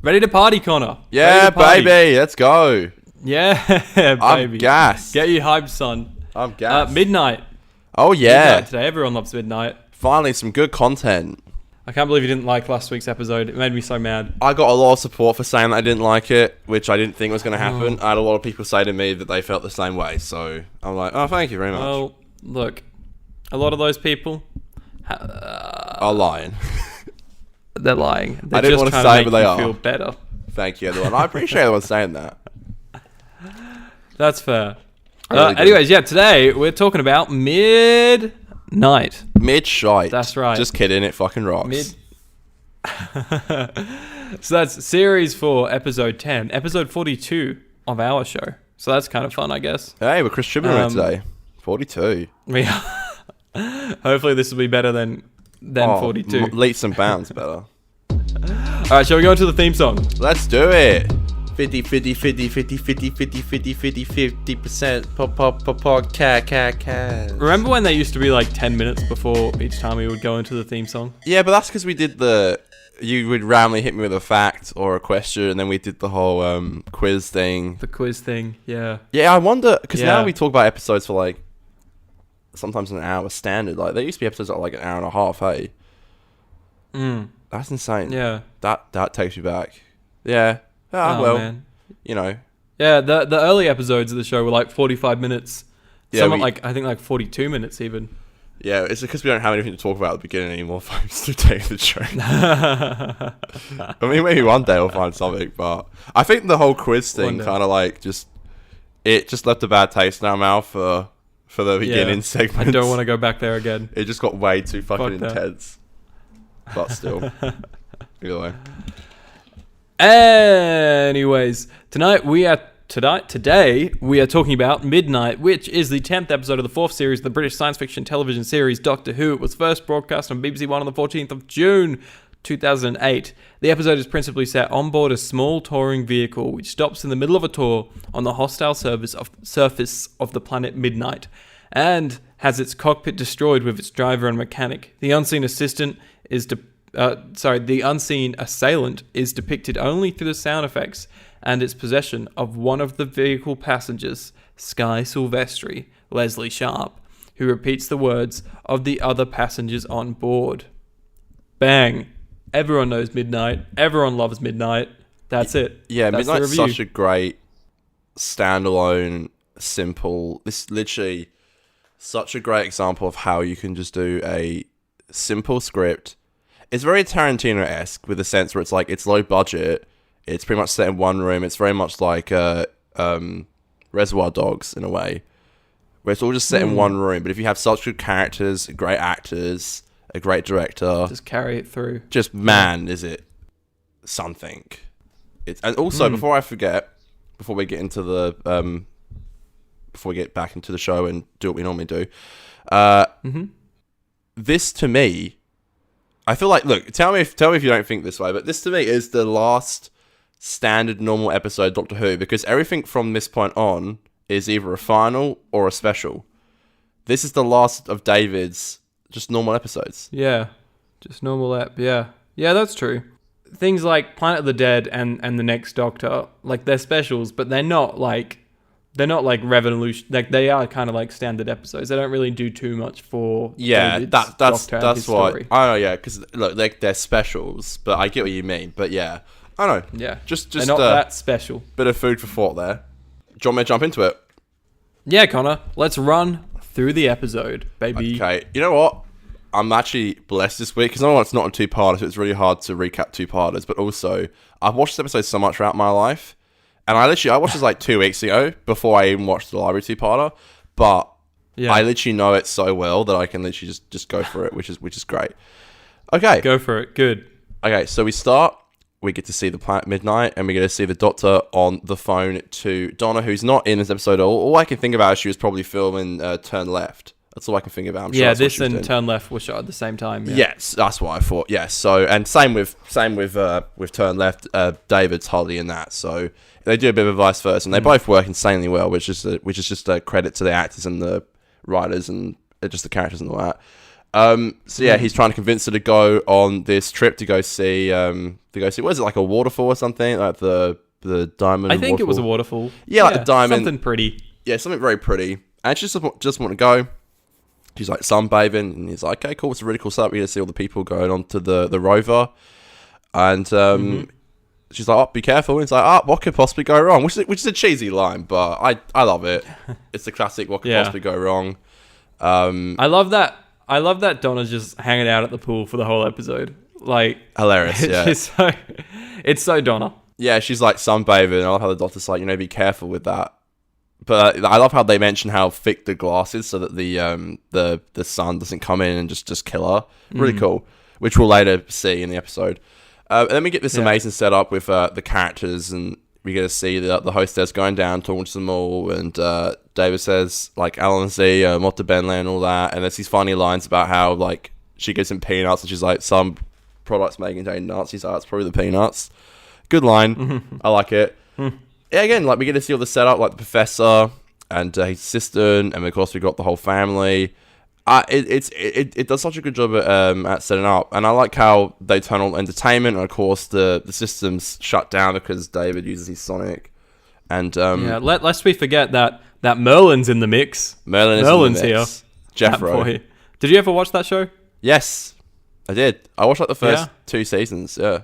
Ready to party, Connor? Yeah, baby, let's go. Yeah, baby. I'm gassed. Get you hyped, son. I'm gassed. Midnight. Oh, yeah. Midnight today. Everyone loves Midnight. Finally, some good content. I can't believe you didn't like last week's episode. It made me so mad. I got a lot of support for saying that I didn't like it, which I didn't think was going to happen. I had a lot of people say to me that they felt the same way. So I'm like, oh, thank you very much. Well, look, a lot of those people are lying. They're lying. They're I didn't want to say it, but they are. Feel better. Thank you, everyone. I appreciate everyone saying that. That's fair. Really anyways, yeah, today we're talking about Midnight. Mid-shite. That's right. Just kidding, it fucking rocks. So that's series 4, episode 10, episode 42 of our show. So that's kind of fun, I guess. Hey, we're Chris Chibnall today. 42. Hopefully this will be better than 42. Leaps and bounds better. Alright, shall we go into the theme song? Let's do it. 50% cat. Remember when they used to be like 10 minutes before each time we would go into the theme song? Yeah, but that's because we did you would randomly hit me with a fact or a question, and then we did the whole quiz thing. The quiz thing, yeah. Yeah, I wonder, because now we talk about episodes for like, sometimes an hour standard. Like, there used to be episodes that are like an hour and a half, hey? That's insane. Yeah. That takes you back. Yeah. Man. You know. Yeah, the early episodes of the show were like 45 minutes. Yeah, some I think like 42 minutes even. Yeah, it's because we don't have anything to talk about at the beginning anymore, folks, to take the show. I mean, maybe one day we'll find something, but I think the whole quiz thing kind of like just left a bad taste in our mouth for the beginning segments. I don't want to go back there again. It just got way too fucking intense. But still. Either way. Anyways, today we are talking about Midnight, which is the 10th episode of the 4th series of the British science fiction television series Doctor Who. It was first broadcast on BBC One on the 14th of June 2008. The episode is principally set on board a small touring vehicle which stops in the middle of a tour on the hostile surface of the planet Midnight and has its cockpit destroyed with its driver and mechanic. The unseen assailant is depicted only through the sound effects and its possession of one of the vehicle passengers, Sky Silvestri, Leslie Sharp, who repeats the words of the other passengers on board. Bang. Everyone knows Midnight. Everyone loves Midnight. That's it. Yeah, That's Midnight's such a great standalone, simple... This literally such a great example of how you can just do a simple script. It's very Tarantino-esque with the sense where it's like, it's low budget. It's pretty much set in one room. It's very much like Reservoir Dogs in a way, where it's all just set in one room. But if you have such good characters, great actors, a great director, just carry it through. Just is it something? And also before I forget, before we get into before we get back into the show and do what we normally do, this to me, I feel like, look, tell me if you don't think this way, but this to me is the last standard normal episode of Doctor Who, because everything from this point on is either a final or a special. This is the last of David's just normal episodes. Yeah, just normal yeah, that's true. Things like Planet of the Dead and the Next Doctor, like, they're specials, but they're not like revolution. Like, they are kind of like standard episodes. They don't really do too much for David's that's why. Story. I know, yeah, because look, they're specials, but I get what you mean. But yeah, I know. Yeah, just they're not that special. Bit of food for thought there. Do you want me to jump into it? Yeah, Connor. Let's run through the episode, baby. Okay. You know what? I'm actually blessed this week because I know it's not a two-parter, so it's really hard to recap two-parters. But also, I've watched this episode so much throughout my life. And I watched this like 2 weeks ago before I even watched the library two-parter, but I literally know it so well that I can literally just go for it, which is great. Okay. Go for it. Good. Okay, so we get to see the planet Midnight, and we get to see the Doctor on the phone to Donna, who's not in this episode at all. All I can think about is she was probably filming Turn Left. That's all I can think about. I'm sure this and Turn Left were shot at the same time. Yeah. Yes, that's what I thought. Yes, so and same with Turn Left. David's hardly in that, so they do a bit of vice versa, and they both work insanely well, which is just a credit to the actors and the writers and just the characters and all that. So yeah, he's trying to convince her to go on this trip to go see what is it, like a waterfall or something, like the diamond. I think waterfall. it was a waterfall. Yeah, like the diamond. Something pretty. Yeah, something very pretty. And she just want to go. She's like sunbathing, and he's like, okay, cool, it's a really cool setup. We're gonna see all the people going on to the rover, and she's like, oh, be careful. And it's like, oh, what could possibly go wrong? Which is a cheesy line, but I love it. It's the classic what could possibly go wrong. I love that. I love that Donna's just hanging out at the pool for the whole episode. Like, hilarious. Yeah, it's so Donna. Yeah, she's like sunbathing. I love how the doctor's like, be careful with that. But I love how they mention how thick the glass is so that the sun doesn't come in and just kill her. Really cool, which we'll later see in the episode. And then we get this amazing setup with the characters, and we get to see the hostess going down, talking to them all, and David says, like, Alan Z, Motta Benley and all that, and there's these funny lines about how, like, she gives him peanuts, and she's like, some products may contain nuts. He's like, it's probably the peanuts. Good line. I like it. Yeah, again, like, we get to see all the setup, like the professor and his assistant, and of course we got the whole family. It does such a good job at setting up, and I like how they turn on entertainment, and of course the system's shut down because David uses his sonic. And lest we forget that Merlin's in the mix. Merlin's here. Jeffro. Did you ever watch that show? Yes, I did. I watched like the first 2 seasons. Yeah.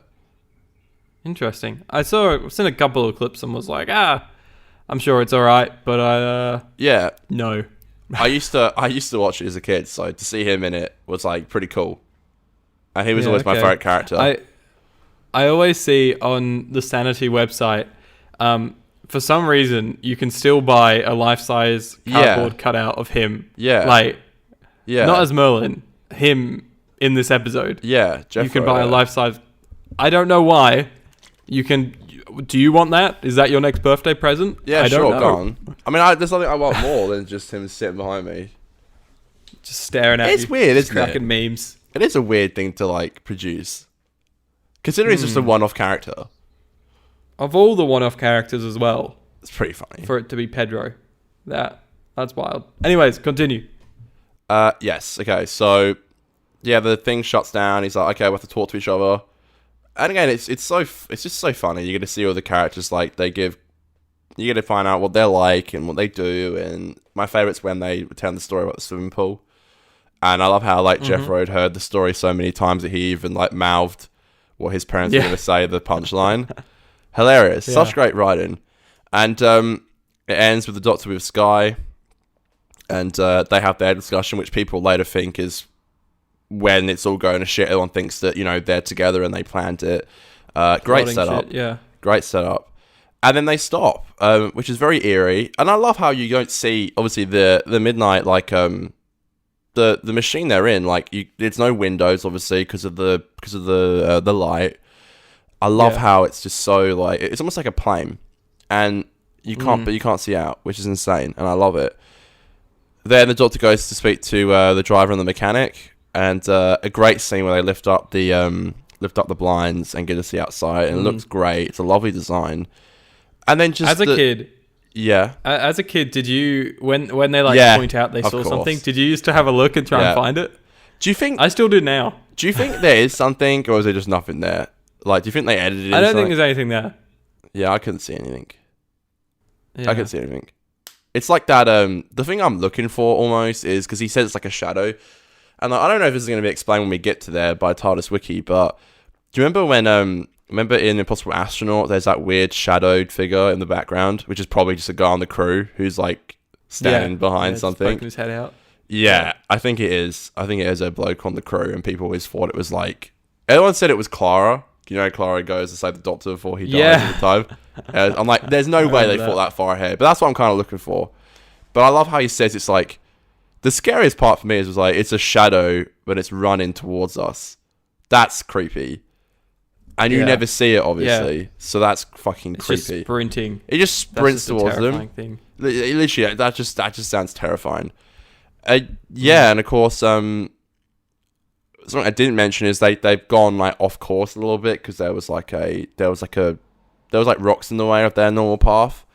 Interesting. I've seen a couple of clips and was like, I'm sure it's all right, but no. I used to watch it as a kid, so to see him in it was like pretty cool. And he was always my favorite character. I always see on the Sanity website, for some reason, you can still buy a life-size cardboard cutout of him. Yeah. Not as Merlin, him in this episode. Yeah, Jeffro, you can buy a life-size. I don't know why. You can. Do you want that? Is that your next birthday present? Yeah, sure, go on. I mean, there's something I want more than just him sitting behind me. Just staring at you. It's weird, isn't it? Cracking memes. It is a weird thing to, like, produce. Considering it's just a one-off character. Of all the one-off characters as well. It's pretty funny. For it to be Pedro. That's wild. Anyways, continue. Yes, okay, so... Yeah, the thing shuts down. He's like, okay, we have to talk to each other. And again, it's just so funny. You get to see all the characters, like, you get to find out what they're like and what they do. And my favourite's when they tell the story about the swimming pool. And I love how, like, Jeffro had heard the story so many times that he even, like, mouthed what his parents were going to say, the punchline. Hilarious. Yeah. Such great writing. And it ends with the Doctor with Sky. And they have their discussion, which people later think is when it's all going to shit. Everyone thinks that, they're together and they planned it. Great setup. Shit, yeah. Great setup. And then they stop, which is very eerie. And I love how you don't see, obviously, the Midnight, like, the machine they're in, like, there's no windows, obviously, because of the light. I love how it's just so, like, it's almost like a plane. And you can't see out, which is insane. And I love it. Then the Doctor goes to speak to the driver and the mechanic. And a great scene where they lift up the blinds and get to see outside, and it looks great. It's a lovely design. And then just as a kid, as a kid, did you when they point out they saw something? Did you used to have a look and try and find it? Do you think I still do now? Do you think there is something, or is there just nothing there? Like, do you think they edited it? I don't think there's anything there. Yeah, I couldn't see anything. I couldn't see anything. It's like that. The thing I'm looking for almost is because he says it's like a shadow. And I don't know if this is going to be explained when we get to there by TARDIS Wiki, but do you remember when, in Impossible Astronaut, there's that weird shadowed figure in the background, which is probably just a guy on the crew who's, like, standing behind something? Poking his head out. Yeah, I think it is. I think it is a bloke on the crew, and people always thought it was, like... Everyone said it was Clara. Clara goes to save the Doctor before he dies at the time. I'm like, there's no way they thought that far ahead, but that's what I'm kind of looking for. But I love how he says it's, like... The scariest part for me is like it's a shadow, but it's running towards us. That's creepy, and you never see it, obviously. So that's fucking creepy. Just sprinting. It just sprints towards them. Thing. Literally, that just sounds terrifying. And of course, something I didn't mention is they've gone like off course a little bit because there was like rocks in the way of their normal path.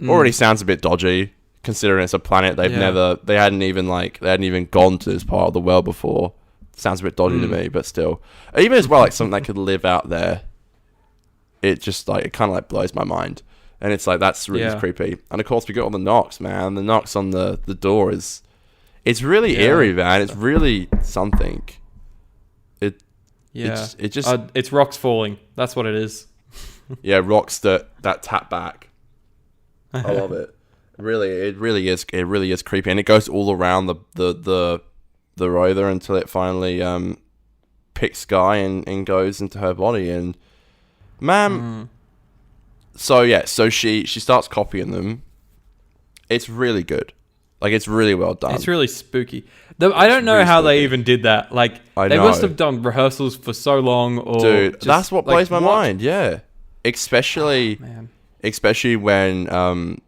Already sounds a bit dodgy. considering it's a planet they hadn't even gone to this part of the world before. Sounds a bit dodgy to me, but still, even as well, like something that could live out there. It just like it kind of like blows my mind, and it's like that's really creepy. And of course, we got all the knocks, man. The knocks on the door it's really eerie, man. It's really something. It's rocks falling. That's what it is. Yeah, rocks that tap back. I love it. It really is creepy, and it goes all around the rover until it finally picks Guy and goes into her body. And so she starts copying them. It's really good. Like, it's really well done. It's really spooky. I don't know how they even did that. Like, they must have done rehearsals for so long. Or dude, that's what blows my mind. Yeah, especially when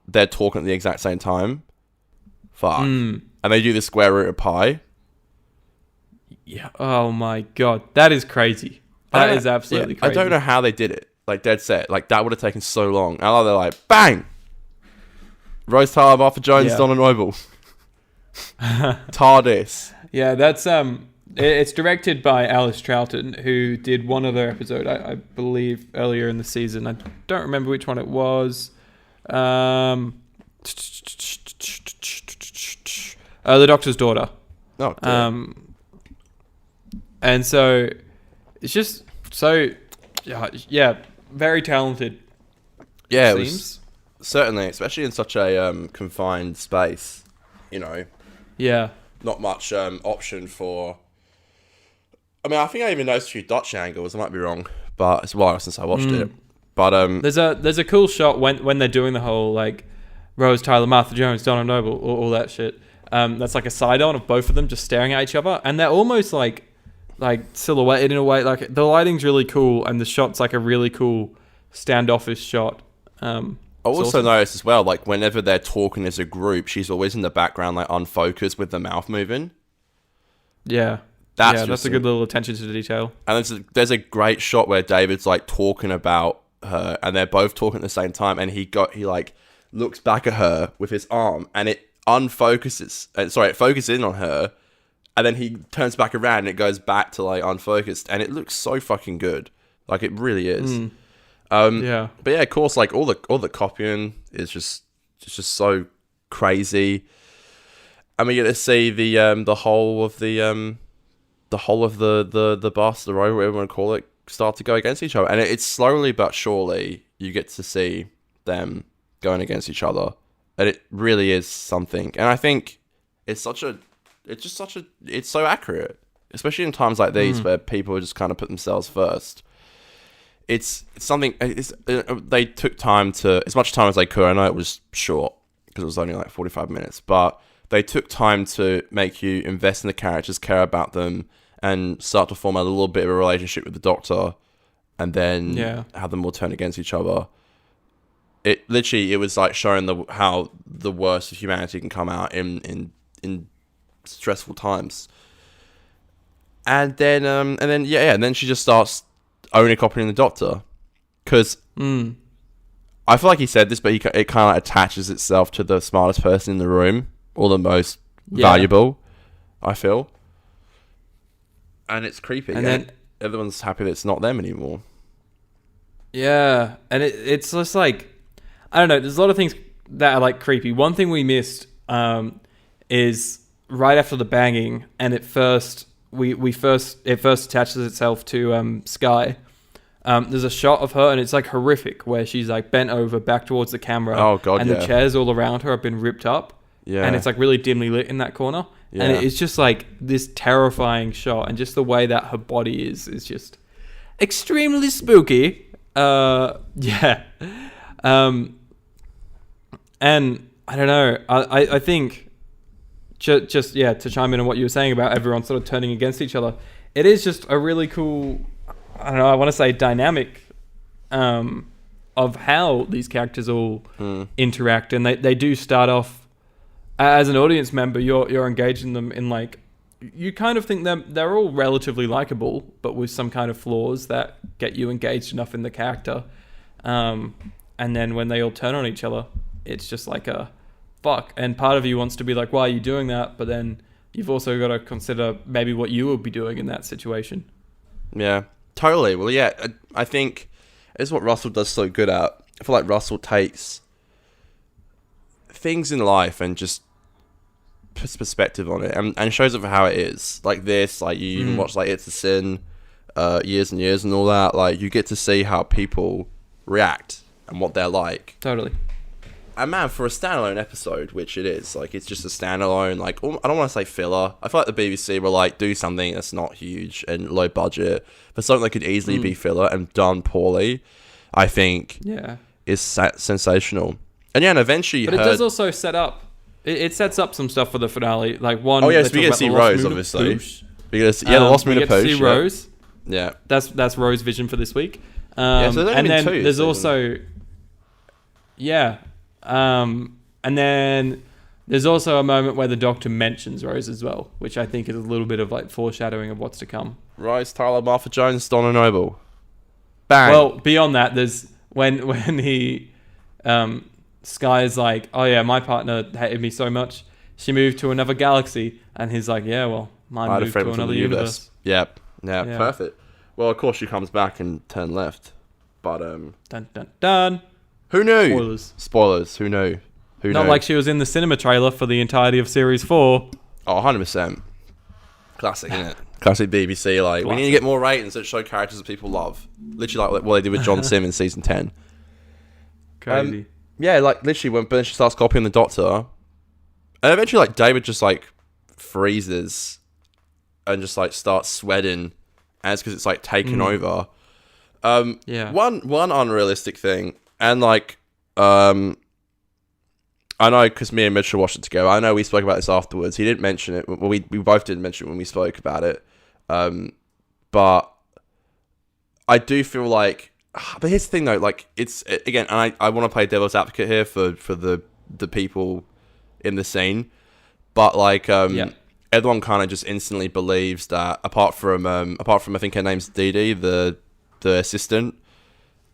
they're talking at the exact same time. Fuck. And they do the square root of pi. Yeah. Oh my god, that is crazy. That is absolutely crazy. I don't know how they did it. Like, dead set. Like, that would have taken so long. And they're like, bang! Rose Tyler, Martha Jones, Donna Noble. TARDIS. Yeah, that's it's directed by Alice Troughton, who did one other episode, I believe, earlier in the season. I don't remember which one it was. The Doctor's Daughter. Oh, dear. And so it's just so very talented. Yeah, it was certainly, especially in such a confined space, Yeah. Not much option for. I mean, I think I even noticed a few Dutch angles. I might be wrong, but it's a while since I watched it. But there's a cool shot when they're doing the whole like Rose Tyler, Martha Jones, Donna Noble, all that shit. That's like a side on of both of them just staring at each other, and they're almost like silhouetted in a way. Like, the lighting's really cool, and the shot's like a really cool standoffish shot. I also noticed as well, like, whenever they're talking as a group, she's always in the background, like, unfocused with the mouth moving. Yeah. That's a good little attention to the detail. And there's a great shot where David's, like, talking about her, and they're both talking at the same time, and he like, looks back at her with his arm, and it it focuses in on her, and then he turns back around, and it goes back to, like, unfocused, and it looks so fucking good. Like, it really is. But yeah, of course, like, all the copying is just so crazy. And we get to see the whole of the bus, the road, whatever you want to call it, start to go against each other. And it's slowly but surely you get to see them going against each other. And it really is something. And I think it's so accurate, especially in times like these where people just kind of put themselves first. It's something. They took time to, as much time as they could. I know it was short because it was only like 45 minutes, but they took time to make you invest in the characters, care about them, and start to form a little bit of a relationship with the Doctor, and then have them all turn against each other. It was like showing how the worst of humanity can come out in stressful times. And then she just starts only copying the Doctor, because I feel like he said this, but it kind of attaches itself to the smartest person in the room, or the most valuable, I feel. And it's creepy. And then everyone's happy that it's not them anymore. Yeah, and it's just like, I don't know, there's a lot of things that are like creepy. One thing we missed is right after the banging, and it first attaches itself to Sky. There's a shot of her, and it's like horrific, where she's like bent over back towards the camera. Oh god, and the chairs all around her have been ripped up. Yeah, and it's like really dimly lit in that corner. Yeah. And it's just like this terrifying shot, and just the way that her body is just extremely spooky. And I don't know. I think just to chime in on what you were saying about everyone sort of turning against each other, it is just a really cool, I don't know, I want to say dynamic of how these characters all interact, and they do start off as an audience member. You're engaged in them in, like, you kind of think they're all relatively likable, but with some kind of flaws that get you engaged enough in the character. And then when they all turn on each other, it's just like a fuck. And part of you wants to be like, why are you doing that? But then you've also got to consider maybe what you would be doing in that situation. Yeah, totally. Well, yeah, I think it's what Russell does so good at. I feel like Russell takes things in life and just puts perspective on it and shows it for how it is. Like this, like you even watch like It's a Sin, Years and Years and all that. Like you get to see how people react and what they're like. Totally. And man, for a standalone episode, which it is, like it's just a standalone, like I don't want to say filler. I feel like the BBC were like, do something that's not huge and low budget, but something that could easily be filler and done poorly, I think is sensational. And yeah, and eventually but it does also set up, it sets up some stuff for the finale. Like one, oh yes, we get to see Rose, obviously. We get to see, the Lost Moon of Poosh. We get to see Rose. Yeah. That's Rose's vision for this week. So there's and then two, there's also... Yeah. And then there's also a moment where the Doctor mentions Rose as well, which I think is a little bit of like foreshadowing of what's to come. Rose, Tyler, Martha Jones, Donna Noble. Bang. Well, beyond that, there's when he... Sky's like, oh yeah, my partner hated me so much, she moved to another galaxy. And he's like, yeah, well, mine moved to another universe. Yep. Yeah, perfect. Well, of course she comes back and turn left. But, Dun, dun, dun. Who knew? Spoilers. Who knew? Not like she was in the cinema trailer for the entirety of Series 4. Oh, 100%. Classic, isn't it? Classic BBC. Like, we need to get more ratings that show characters that people love. Literally like what they did with John Sim in Season 10. Crazy. Yeah, like, literally, when she starts copying the Doctor, and eventually, like, David just, like, freezes and just, like, starts sweating, and it's because it's, like, taken over. One unrealistic thing, and, like, I know, because me and Mitchell watched it together, I know we spoke about this afterwards, he didn't mention it, well, we both didn't mention it when we spoke about it, but I do feel like, but here's the thing though, like it's again, and I want to play devil's advocate here for the people in the scene, but like everyone kind of just instantly believes that apart from I think her name's Dee Dee, the assistant,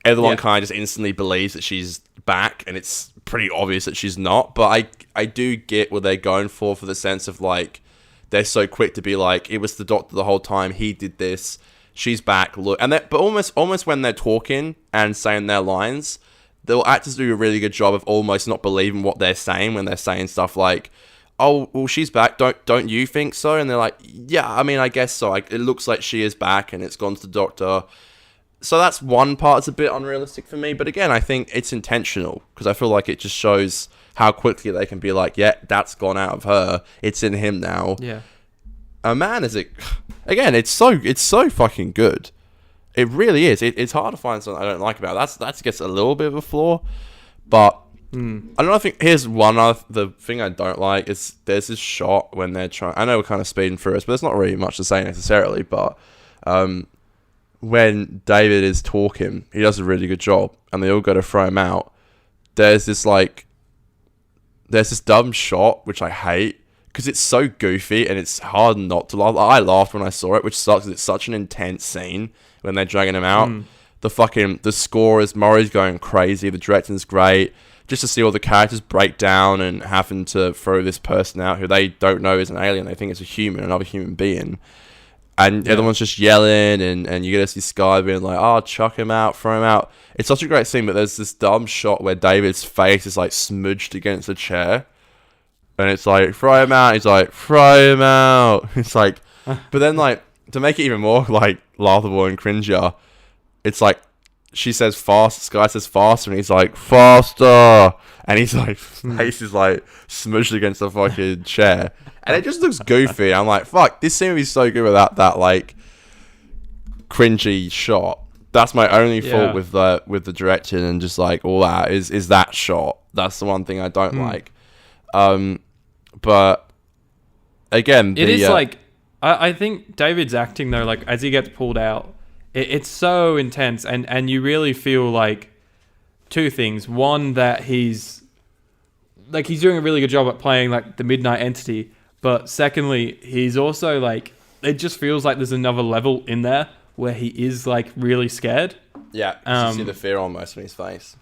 everyone kind of just instantly believes that she's back, and it's pretty obvious that she's not. But I do get what they're going for the sense of like they're so quick to be like, it was the Doctor the whole time, he did this. She's back, look, and but almost when they're talking and saying their lines, the actors do a really good job of almost not believing what they're saying when they're saying stuff like, "Oh, well, she's back. Don't you think so?" And they're like, "Yeah, I mean, I guess so. Like, it looks like she is back, and it's gone to the Doctor." So that's one part that's a bit unrealistic for me, but again, I think it's intentional because I feel like it just shows how quickly they can be like, "Yeah, that's gone out of her. It's in him now." Yeah. Man, is it? Again, it's so fucking good. It really is. It's hard to find something I don't like about it. That gets a little bit of a flaw, but I don't know. I think here's one other the thing I don't like is there's this shot when they're trying. I know we're kind of speeding through this, but there's not really much to say necessarily. But when David is talking, he does a really good job, and they all go to throw him out. There's this dumb shot which I hate. Because it's so goofy and it's hard not to laugh. I laughed when I saw it, which sucks because it's such an intense scene when they're dragging him out. The score is Murray's going crazy. The directing's great. Just to see all the characters break down and having to throw this person out who they don't know is an alien. They think it's a human, another human being. And everyone's just yelling and you get to see Sky being like, "Oh, chuck him out, throw him out." It's such a great scene, but there's this dumb shot where David's face is like smudged against a chair. And it's like, "Throw him out." He's like, "Throw him out." It's like, but then like, to make it even more like laughable and cringier, it's like, she says fast, Sky says faster, and he's like, "Faster." And he's like, face is like smushed against the fucking chair. And it just looks goofy. I'm like, fuck, this scene would be so good without that like cringy shot. That's my only fault with the direction and just like all that is that shot. That's the one thing I don't like. But again, it is like I think David's acting though, like as he gets pulled out, it's so intense, and you really feel like two things. One, that he's doing a really good job at playing like the Midnight entity, but secondly, he's also like, it just feels like there's another level in there where he is like really scared. Yeah, you see the fear almost in his face.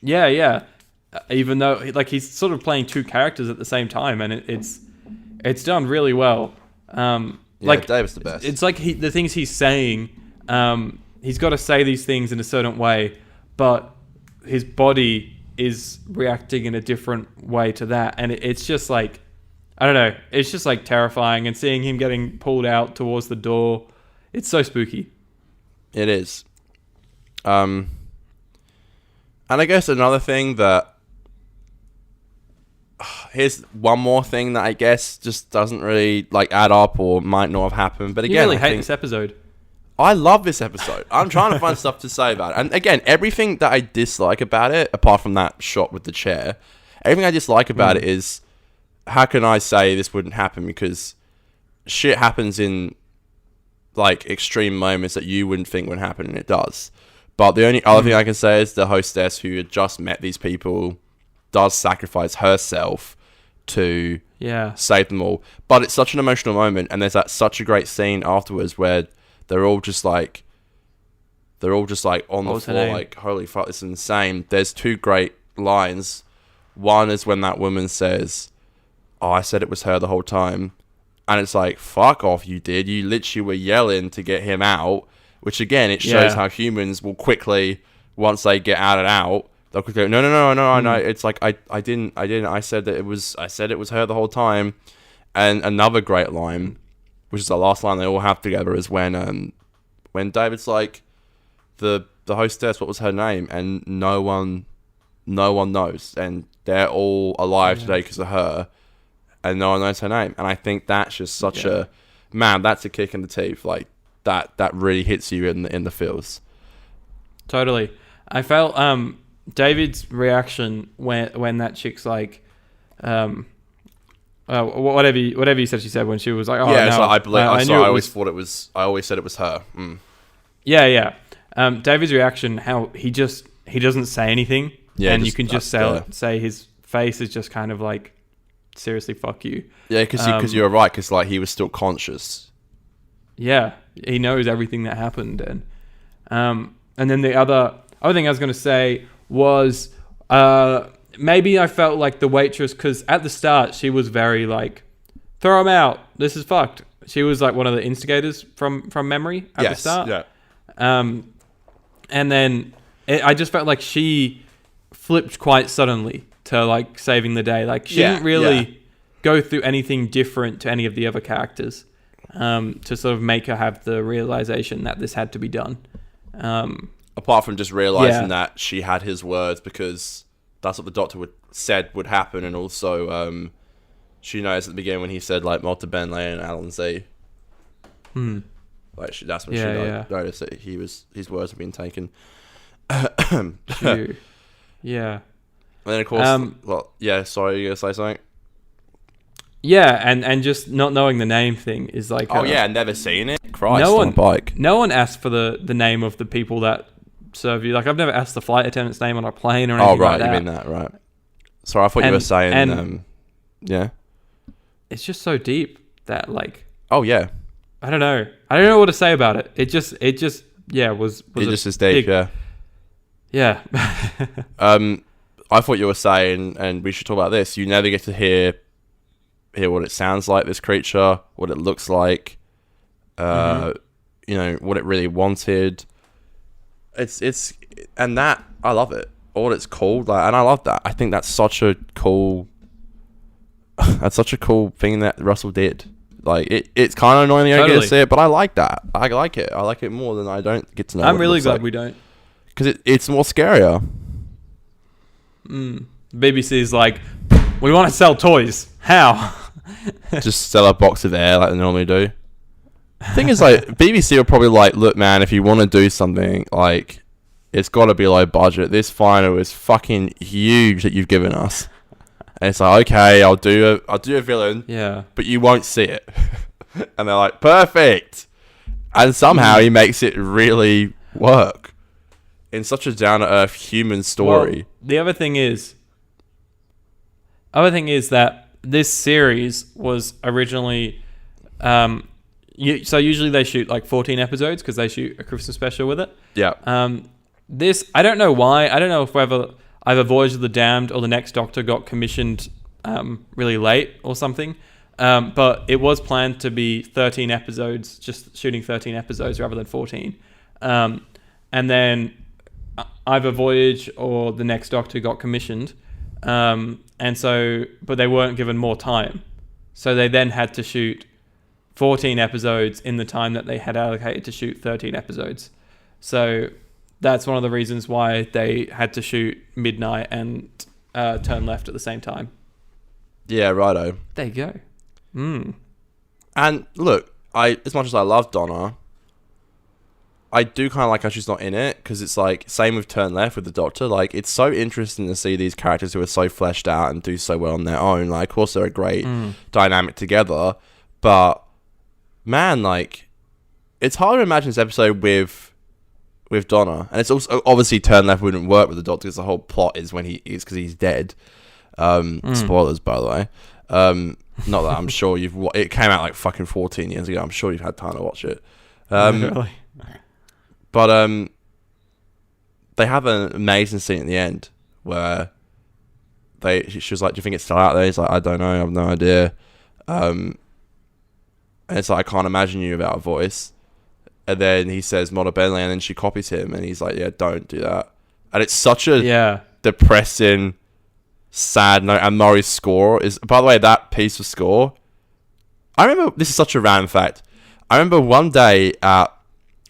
Yeah. even though like he's sort of playing two characters at the same time, and it's done really well. Like David's the best. It's like the things he's saying, he's got to say these things in a certain way, but his body is reacting in a different way to that, and it's just like, I don't know, it's just like terrifying. And seeing him getting pulled out towards the door, it's so spooky. It is. And I guess another thing that... Here's one more thing that I guess just doesn't really like add up or might not have happened. But again, you really hate this episode. I love this episode. I'm trying to find stuff to say about it. And again, everything that I dislike about it, apart from that shot with the chair, everything I dislike about it is, how can I say this wouldn't happen? Because shit happens in like extreme moments that you wouldn't think would happen, and it does. But the only other thing I can say is the hostess who had just met these people does sacrifice herself to save them all. But it's such an emotional moment, and there's such a great scene afterwards where they're all just like on the floor, like, holy fuck, this is insane. There's two great lines. One is when that woman says, "Oh, I said it was her the whole time." And it's like, fuck off, you did. You literally were yelling to get him out. Which again, it shows how humans will quickly, once they get out, they'll quickly go, no. It's like, I didn't. I said it was her the whole time. And another great line, which is the last line they all have together, is when David's like, the hostess, what was her name? And no one knows. And they're all alive today because of her. And no one knows her name. And I think that's just such a... Man, that's a kick in the teeth. Like, that really hits you in the feels. Totally. I felt David's reaction when that chick's like... whatever you said she said when she was like, oh, yeah, no, it's like, I always said it was her. Yeah. David's reaction, how he doesn't say anything. Yeah, and you can just say his face is just kind of like, seriously, fuck you. Yeah, because you're right, because like he was still conscious. Yeah, he knows everything that happened, and then the other thing I was going to say was maybe I felt like the waitress, because at the start she was very like, throw him out, this is fucked. She was like one of the instigators from memory at the start. Yeah. And then I just felt like she flipped quite suddenly to like saving the day. Like she didn't really go through anything different to any of the other characters to sort of make her have the realization that this had to be done. Apart from just realizing that she had his words, because that's what the doctor said would happen, and also she knows at the beginning when he said like Malta Benley and Alan Z. Like that's when she noticed that his words had been taken. True. Yeah. And then of course, sorry, you gonna say something? Yeah, and just not knowing the name thing is like... never seen it. Christ, on a bike. No one asked for the name of the people that serve you. Like, I've never asked the flight attendant's name on a plane or anything like that. Oh, right, you mean that, right. Sorry, I thought you were saying... yeah. It's just so deep that, like... Oh, yeah. I don't know what to say about it. It just was it just is deep, Yeah. I thought you were saying, and we should talk about this, you never get to hear what it sounds like, this creature, what it looks like, what it really wanted. And that, I love it. What it's called, like, and I love that. I think that's such a cool thing that Russell did. Like, it's kind of annoying you don't get to see it, but I like that. I like it. I like it more than I don't get to know. I'm really glad we don't. Because it's more scarier. BBC's like, we want to sell toys. How? Just sell a box of air like they normally do. Thing is, like, BBC will probably like, look, man, if you want to do something, like, it's got to be low budget. This final is fucking huge that you've given us. And it's like, okay, I'll do a villain. Yeah. But you won't see it. And they're like, perfect. And somehow he makes it really work. In such a down-to-earth human story. Well, the other thing is that this series was originally... so usually they shoot like 14 episodes because they shoot a Christmas special with it. Yeah. This, I don't know why. I don't know if whether... either Voyage of the Damned or The Next Doctor got commissioned really late or something. But it was planned to be 13 episodes, just shooting 13 episodes rather than 14. And then either Voyage or The Next Doctor got commissioned. But they weren't given more time. So they then had to shoot 14 episodes in the time that they had allocated to shoot 13 episodes. So that's one of the reasons why they had to shoot Midnight and Turn Left at the same time. Yeah, righto. There you go. And look, as much as I love Donna, I do kind of like how she's not in it, because it's like, same with Turn Left with the Doctor. Like, it's so interesting to see these characters who are so fleshed out and do so well on their own. Like, of course, they're a great dynamic together, but man, like, it's hard to imagine this episode with Donna, and it's also obviously Turn Left wouldn't work with the Doctor because the whole plot is because he's dead. Spoilers, by the way. Not that I'm sure it came out like fucking 14 years ago. I'm sure you've had time to watch it. Really? But they have an amazing scene at the end where she was like, "Do you think it's still out there?" He's like, "I don't know. I have no idea." And it's like, "I can't imagine you without a voice." And then he says "Mona Bentley," and then she copies him, and he's like, "Yeah, don't do that." And it's such a depressing, sad note. And Murray's score is, by the way, that piece of score. I remember, this is such a random fact. I remember one day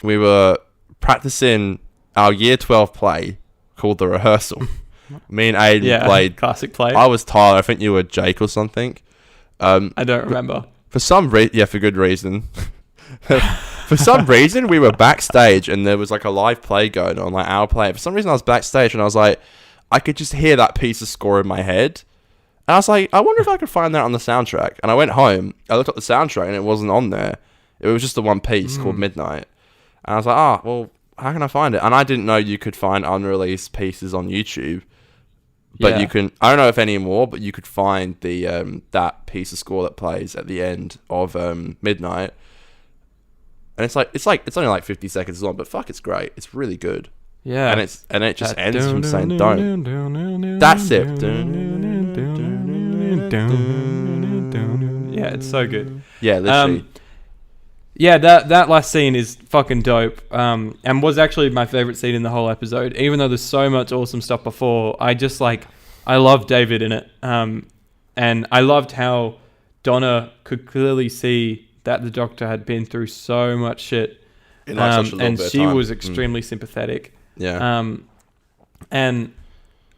we were practicing our year 12 play called The Rehearsal. Me and Aiden played. Classic play. I was Tyler. I think you were Jake or something. I don't remember. For some reason, for good reason. For some reason, we were backstage and there was like a live play going on, like our play. For some reason, I was backstage and I was like, I could just hear that piece of score in my head. And I was like, I wonder if I could find that on the soundtrack. And I went home, I looked up the soundtrack and it wasn't on there. It was just the one piece called Midnight. And I was like, well, how can I find it? And I didn't know you could find unreleased pieces on YouTube. But you can, I don't know if anymore, but you could find the that piece of score that plays at the end of Midnight. And it's only like 50 seconds long, but fuck, it's great. It's really good. Yeah. And it just ends from saying don't. That's it. Yeah, it's so good. Yeah, literally. Yeah, that last scene is fucking dope, and was actually my favorite scene in the whole episode. Even though there's so much awesome stuff before, I love David in it, and I loved how Donna could clearly see that the Doctor had been through so much shit, in like such a little and bit of she time. was extremely sympathetic. Yeah. And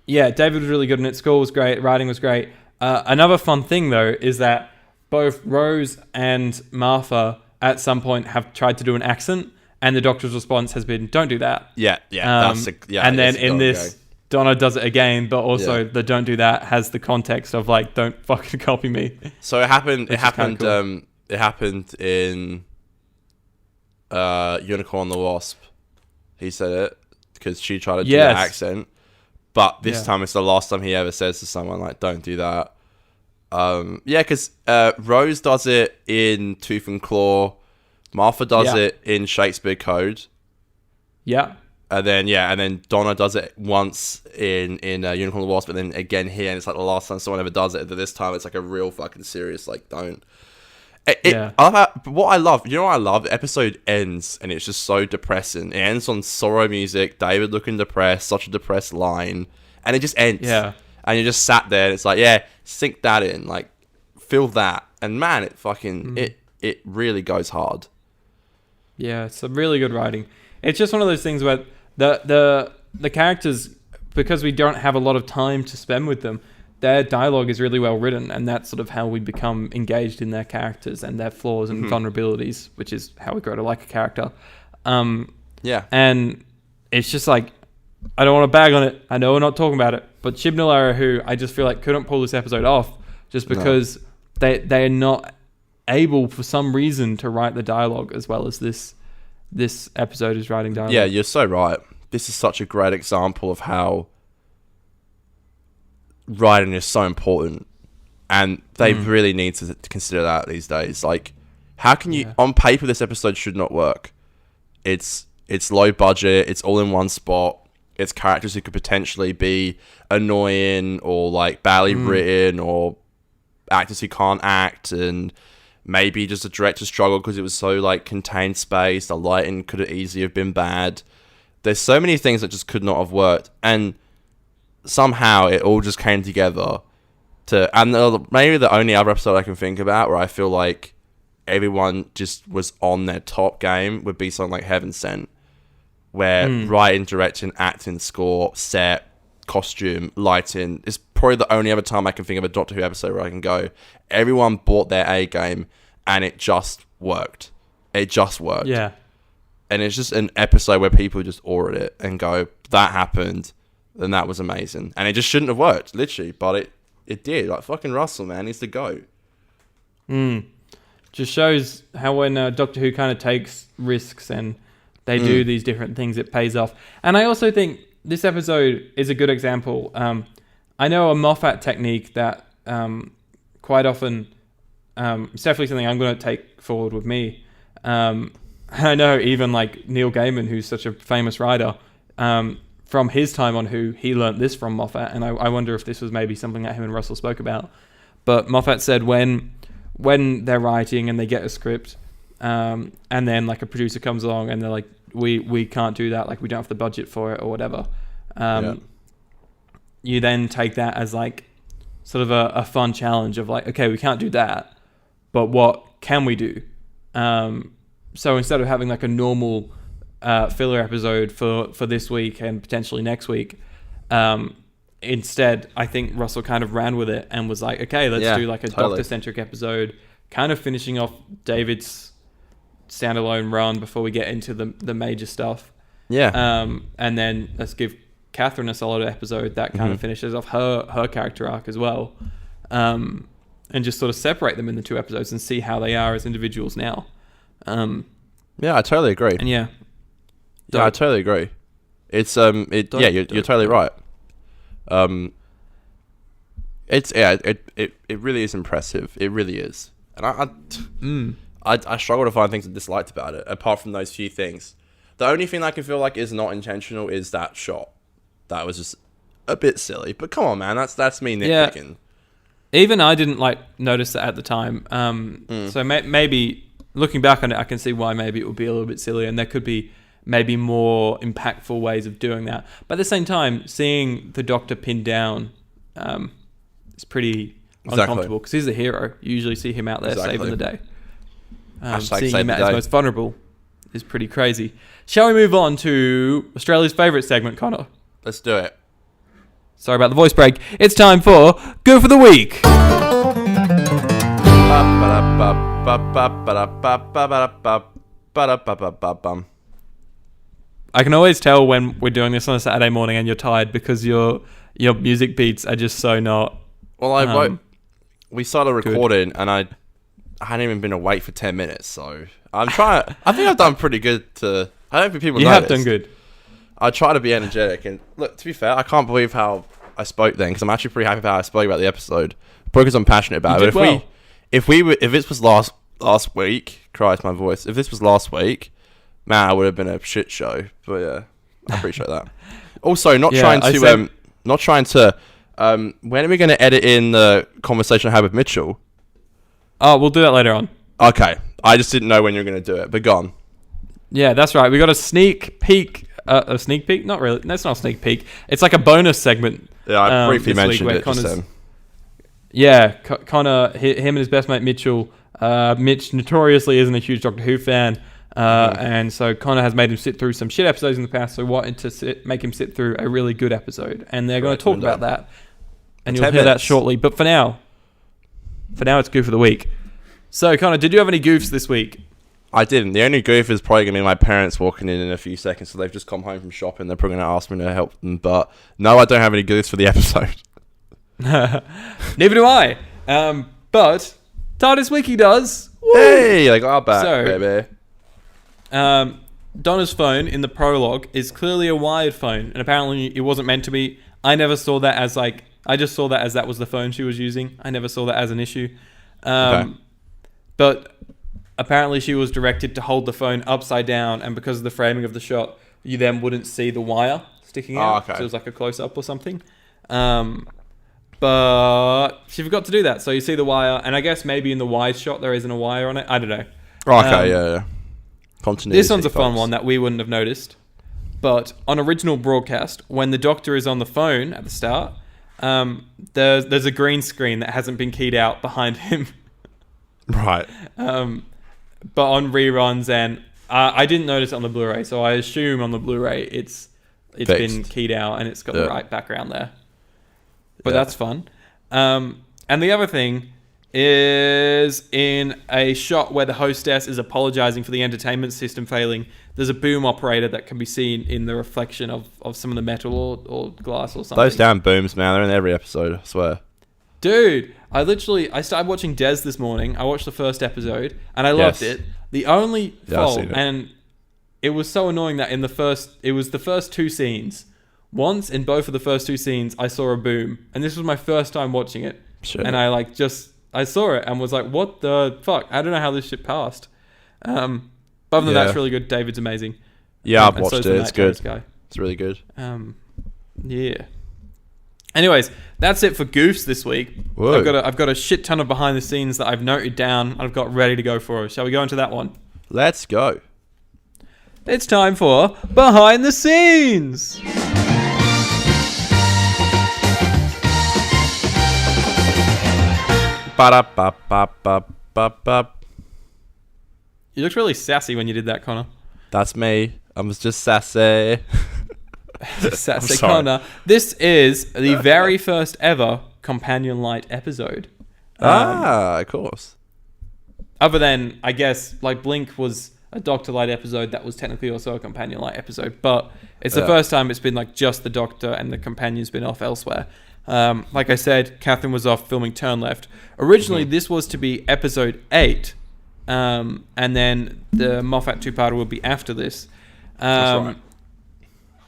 yeah, David was really good in it. Score was great. Writing was great. Another fun thing though is that both Rose and Martha at some point have tried to do an accent, and the Doctor's response has been, "Don't do that." Yeah. And then in this, Donna does it again, but also the "don't do that" has the context of like, "Don't fucking copy me." So it happened. Cool. It happened in Unicorn and the Wasp. He said it because she tried to do the accent, but this time it's the last time he ever says to someone like, "Don't do that." Because Rose does it in Tooth and Claw, Martha does it in Shakespeare Code, and then Donna does it once in Unicorn and the Wasp, but then again here, and it's like the last time someone ever does it. But this time it's like a real fucking serious like don't. What I love, what I love? The episode ends and it's just so depressing. It ends on sorrow music, David looking depressed, such a depressed line, and it just ends. Yeah. And you just sat there and it's like, sink that in, like, feel that. And man, it fucking, it really goes hard. Yeah, it's a really good writing. It's just one of those things where the characters, because we don't have a lot of time to spend with them, their dialogue is really well written, and that's sort of how we become engaged in their characters and their flaws and vulnerabilities, which is how we grow to like a character. And it's just like, I don't want to bag on it. I know we're not talking about it, but Chib Nallera, who I just feel like couldn't pull this episode off just because they're not able for some reason to write the dialogue as well as this episode is writing dialogue. Yeah, you're so right. This is such a great example of how writing is so important, and they really need to consider that these days. Like, how can you on paper this episode should not work? It's low budget, it's all in one spot, it's characters who could potentially be annoying or like badly written, or actors who can't act, and maybe just the director struggled because it was so like contained space. The lighting could have easily have been bad. There's so many things that just could not have worked, and somehow it all just came together and maybe the only other episode I can think about where I feel like everyone just was on their top game would be something like Heaven Sent, where writing, directing, acting, score, set, costume, lighting is probably the only other time I can think of a Doctor Who episode where I can go, everyone bought their A game and it just worked. It just worked. Yeah. And it's just an episode where people just awe at it and go, that happened, and that was amazing. And it just shouldn't have worked, literally, but it did. Like, fucking Russell, man, needs to go. Just shows how when Doctor Who kind of takes risks and they do these different things, it pays off. And I also think this episode is a good example. I know a Moffat technique that quite often, it's definitely something I'm going to take forward with me. I know even like Neil Gaiman, who's such a famous writer, from his time on Who, he learnt this from Moffat, and I wonder if this was maybe something that him and Russell spoke about. But Moffat said when they're writing and they get a script, and then like a producer comes along and they're like, we can't do that, like we don't have the budget for it or whatever. You then take that as like sort of a fun challenge of like, okay, we can't do that, but what can we do? So instead of having like a normal filler episode for this week and potentially next week, instead I think Russell kind of ran with it and was like, okay, let's do like a Doctor-centric episode, kind of finishing off David's standalone run before we get into the major stuff. And then let's give Catherine a solid episode that kind of finishes off her character arc as well, and just sort of separate them in the two episodes and see how they are as individuals now. I totally agree. And I totally agree. It's you're totally right. It really is impressive. It really is. And I struggle to find things I disliked about it, apart from those few things. The only thing I can feel like is not intentional is that shot. That was just a bit silly. But come on, man, that's me nitpicking. Yeah. Even I didn't like notice that at the time. So maybe looking back on it, I can see why maybe it would be a little bit silly, and there could be maybe more impactful ways of doing that. But at the same time, seeing the Doctor pinned down is pretty uncomfortable because he's the hero. You usually see him out there saving the day. Seeing him at his most vulnerable is pretty crazy. Shall we move on to Australia's favourite segment, Connor? Let's do it. Sorry about the voice break. It's time for Goof of the Week. I can always tell when we're doing this on a Saturday morning and you're tired because your music beats are just so not. Well, we started recording and I hadn't even been awake for 10 minutes, so I'm trying. I think I've done pretty good. I don't think people know. You have done good. I try to be energetic, and look, to be fair, I can't believe how I spoke then, because I'm actually pretty happy about how I spoke about the episode, probably because I'm passionate about it. But if this was last week, Christ, my voice. If this was last week, man, it would have been a shit show. But yeah, I appreciate that. Also, not trying to. When are we going to edit in the conversation I had with Mitchell? Oh, we'll do that later on. Okay, I just didn't know when you were going to do it, but go on. Yeah, that's right. We got a sneak peek. A sneak peek? Not really. That's not a sneak peek. It's like a bonus segment. Yeah, I briefly mentioned it just then. Yeah, Connor, him and his best mate Mitchell. Mitch notoriously isn't a huge Doctor Who fan, and so Connor has made him sit through some shit episodes in the past, so wanted to make him sit through a really good episode. And they're going to talk about that, and you'll hear that shortly. But for now it's Goof of the Week. So, Connor, did you have any goofs this week? I didn't. The only goof is probably going to be my parents walking in a few seconds, so they've just come home from shopping. They're probably going to ask me to help them. But no, I don't have any goofs for the episode. Neither do I. But TARDIS Wiki does. Woo! Hey, I got our back, baby. Donna's phone in the prologue is clearly a wired phone, and apparently it wasn't meant to be. I never saw that as I just saw that as that was the phone she was using. I never saw that as an issue. But apparently she was directed to hold the phone upside down, and because of the framing of the shot, you then wouldn't see the wire sticking Oh, out. okay. So it was like a close-up or something. But she forgot to do that. So you see the wire, and I guess maybe in the wide shot there isn't a wire on it. I don't know. Oh, okay, yeah. Continuity. This one's a fun folks. one that we wouldn't have noticed. But on original broadcast, when the Doctor is on the phone at the start, there's a green screen that hasn't been keyed out behind him. Right. But on reruns, and I didn't notice it on the Blu-ray, so I assume on the Blu-ray it's been keyed out and it's got the right background there. But that's fun. And the other thing is in a shot where the hostess is apologizing for the entertainment system failing, there's a boom operator that can be seen in the reflection of some of the metal or glass or something. Those damn booms, man. They're in every episode, I swear. Dude, I started watching Des this morning. I watched the first episode and I loved it. The only fault, and it was so annoying that it was the first two scenes. Once in both of the first two scenes, I saw a boom, and this was my first time watching it. Shit. And I saw it and was like, "What the fuck? I don't know how this shit passed." But other than that, it's really good. David's amazing. Yeah, I've watched it. It's good. Guy. It's really good. Yeah. Anyways, that's it for Goofs this week. Whoa. I've got a shit ton of behind the scenes that I've noted down. I've got ready to go for. Shall we go into that one? Let's go. It's time for Behind the Scenes. Ba-da-ba-ba-ba-ba-ba. You looked really sassy when you did that, Connor. That's me. I was just sassy. Sassy Connor. This is the very first ever Companion Light episode. Of course. Other than, I guess, like Blink was a Doctor Light episode that was technically also a Companion Light episode, but it's the first time it's been like just the Doctor and the Companion's been off elsewhere. Like I said, Catherine was off filming Turn Left. Originally, this was to be episode 8, and then the Moffat two-parter would be after this. That's right.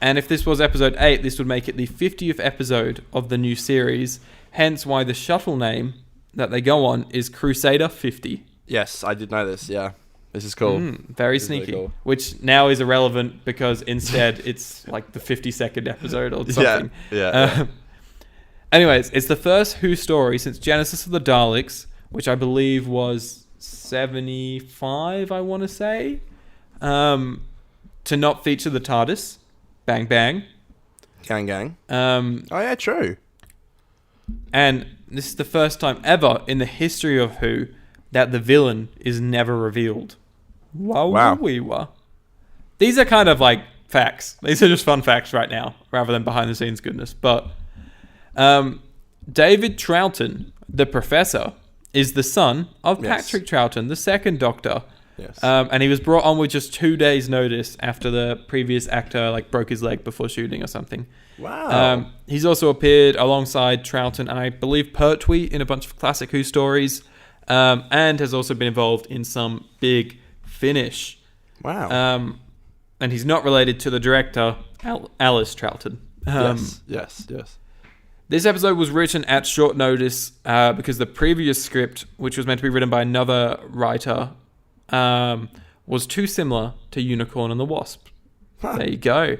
And if this was episode 8, this would make it the 50th episode of the new series, hence why the shuttle name that they go on is Crusader 50. Yes, I did know this, yeah. This is cool. Very sneaky. Really cool. Which now is irrelevant because instead it's like the 52nd episode or something. Yeah. Anyways, it's the first Who story since Genesis of the Daleks, which I believe was 75, I want to say, to not feature the TARDIS. Bang, bang. Gang, gang. Oh, yeah, true. And this is the first time ever in the history of Who that the villain is never revealed. Wow. These are kind of like facts. These are just fun facts right now, rather than behind the scenes goodness. But David Troughton, the Professor, is the son of Patrick Troughton, the second Doctor. Yes. And he was brought on with just 2 days' notice after the previous actor broke his leg before shooting or something. Wow. He's also appeared alongside Troughton and I believe Pertwee in a bunch of classic Who stories, and has also been involved in some big Finish. Wow. And he's not related to the director, Alice Troughton. Yes. This episode was written at short notice because the previous script, which was meant to be written by another writer, was too similar to Unicorn and the Wasp. Huh. There you go.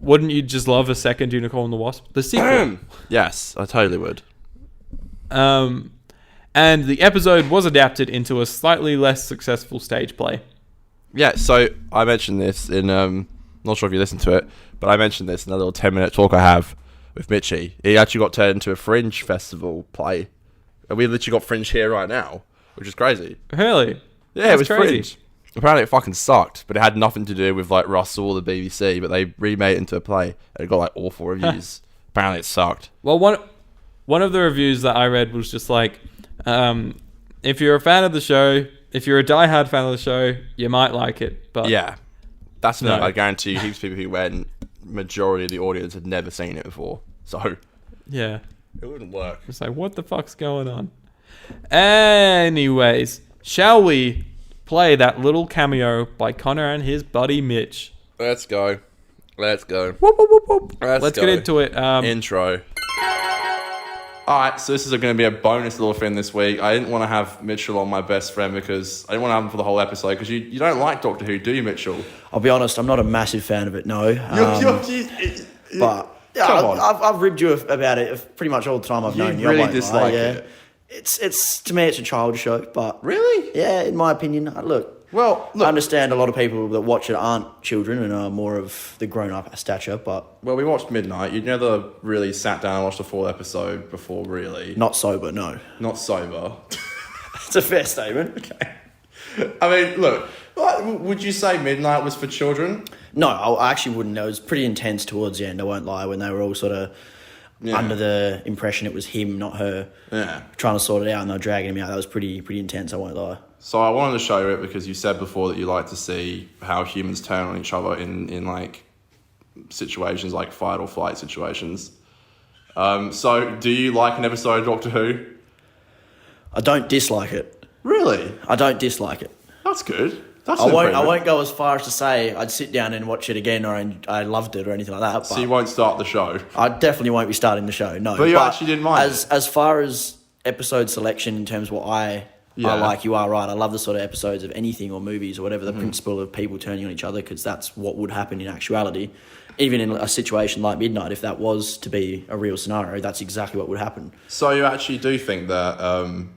Wouldn't you just love a second Unicorn and the Wasp? The sequel. Yes, I totally would. And the episode was adapted into a slightly less successful stage play. Yeah, so I mentioned this in, not sure if you listened to it, but I mentioned this in a little 10-minute talk I have with Mitchie. It actually got turned into a Fringe Festival play. And we literally got Fringe here right now, which is crazy. Really? Yeah, it was crazy. Fringe. Apparently it fucking sucked, but it had nothing to do with Russell or the BBC, but they remade it into a play and it got awful reviews. Apparently it sucked. Well, one of the reviews that I read was just if you're a fan of the show, if you're a diehard fan of the show, you might like it. But yeah, that's no. I guarantee you, heaps of people who went, majority of the audience had never seen it before. So yeah, it wouldn't work. It's what the fuck's going on? Anyways, shall we play that little cameo by Connor and his buddy Mitch? Let's go. Whoop, whoop, whoop. Let's get into it. Intro. All right, so this is going to be a bonus little thing this week. I didn't want to have Mitchell on my best friend because I didn't want to have him for the whole episode because you don't like Doctor Who, do you, Mitchell? I'll be honest, I'm not a massive fan of it, no. But yeah, Come on. I've ribbed you about it pretty much all the time I've known you. really I won't lie, dislike yeah. it. It's to me, it's a child show, but Really? yeah, in my opinion, look. Well, I understand a lot of people that watch it aren't children and are more of the grown-up stature, but we watched Midnight. You never really sat down and watched a full episode before, really. not sober, no. Not sober. It's a fair statement. Okay. I mean, look, would you say Midnight was for children? No, I actually wouldn't. It was pretty intense towards the end, I won't lie, when they were all sort of under the impression it was him, not her, trying to sort it out, and they were dragging him out. That was pretty intense, I won't lie. So I wanted to show you it because you said before that you like to see how humans turn on each other in like situations like fight or flight situations. So do you like an episode of Doctor Who? I don't dislike it. Really? I don't dislike it. That's good. That's I won't go as far as to say I'd sit down and watch it again or I loved it or anything like that. But So you won't start the show? I definitely won't be starting the show, no. But you actually didn't mind as far as episode selection in terms of what I like, you are right. I love the sort of episodes of anything or movies or whatever, the principle of people turning on each other, because that's what would happen in actuality. Even in a situation like Midnight, if that was to be a real scenario, that's exactly what would happen. So you actually do think that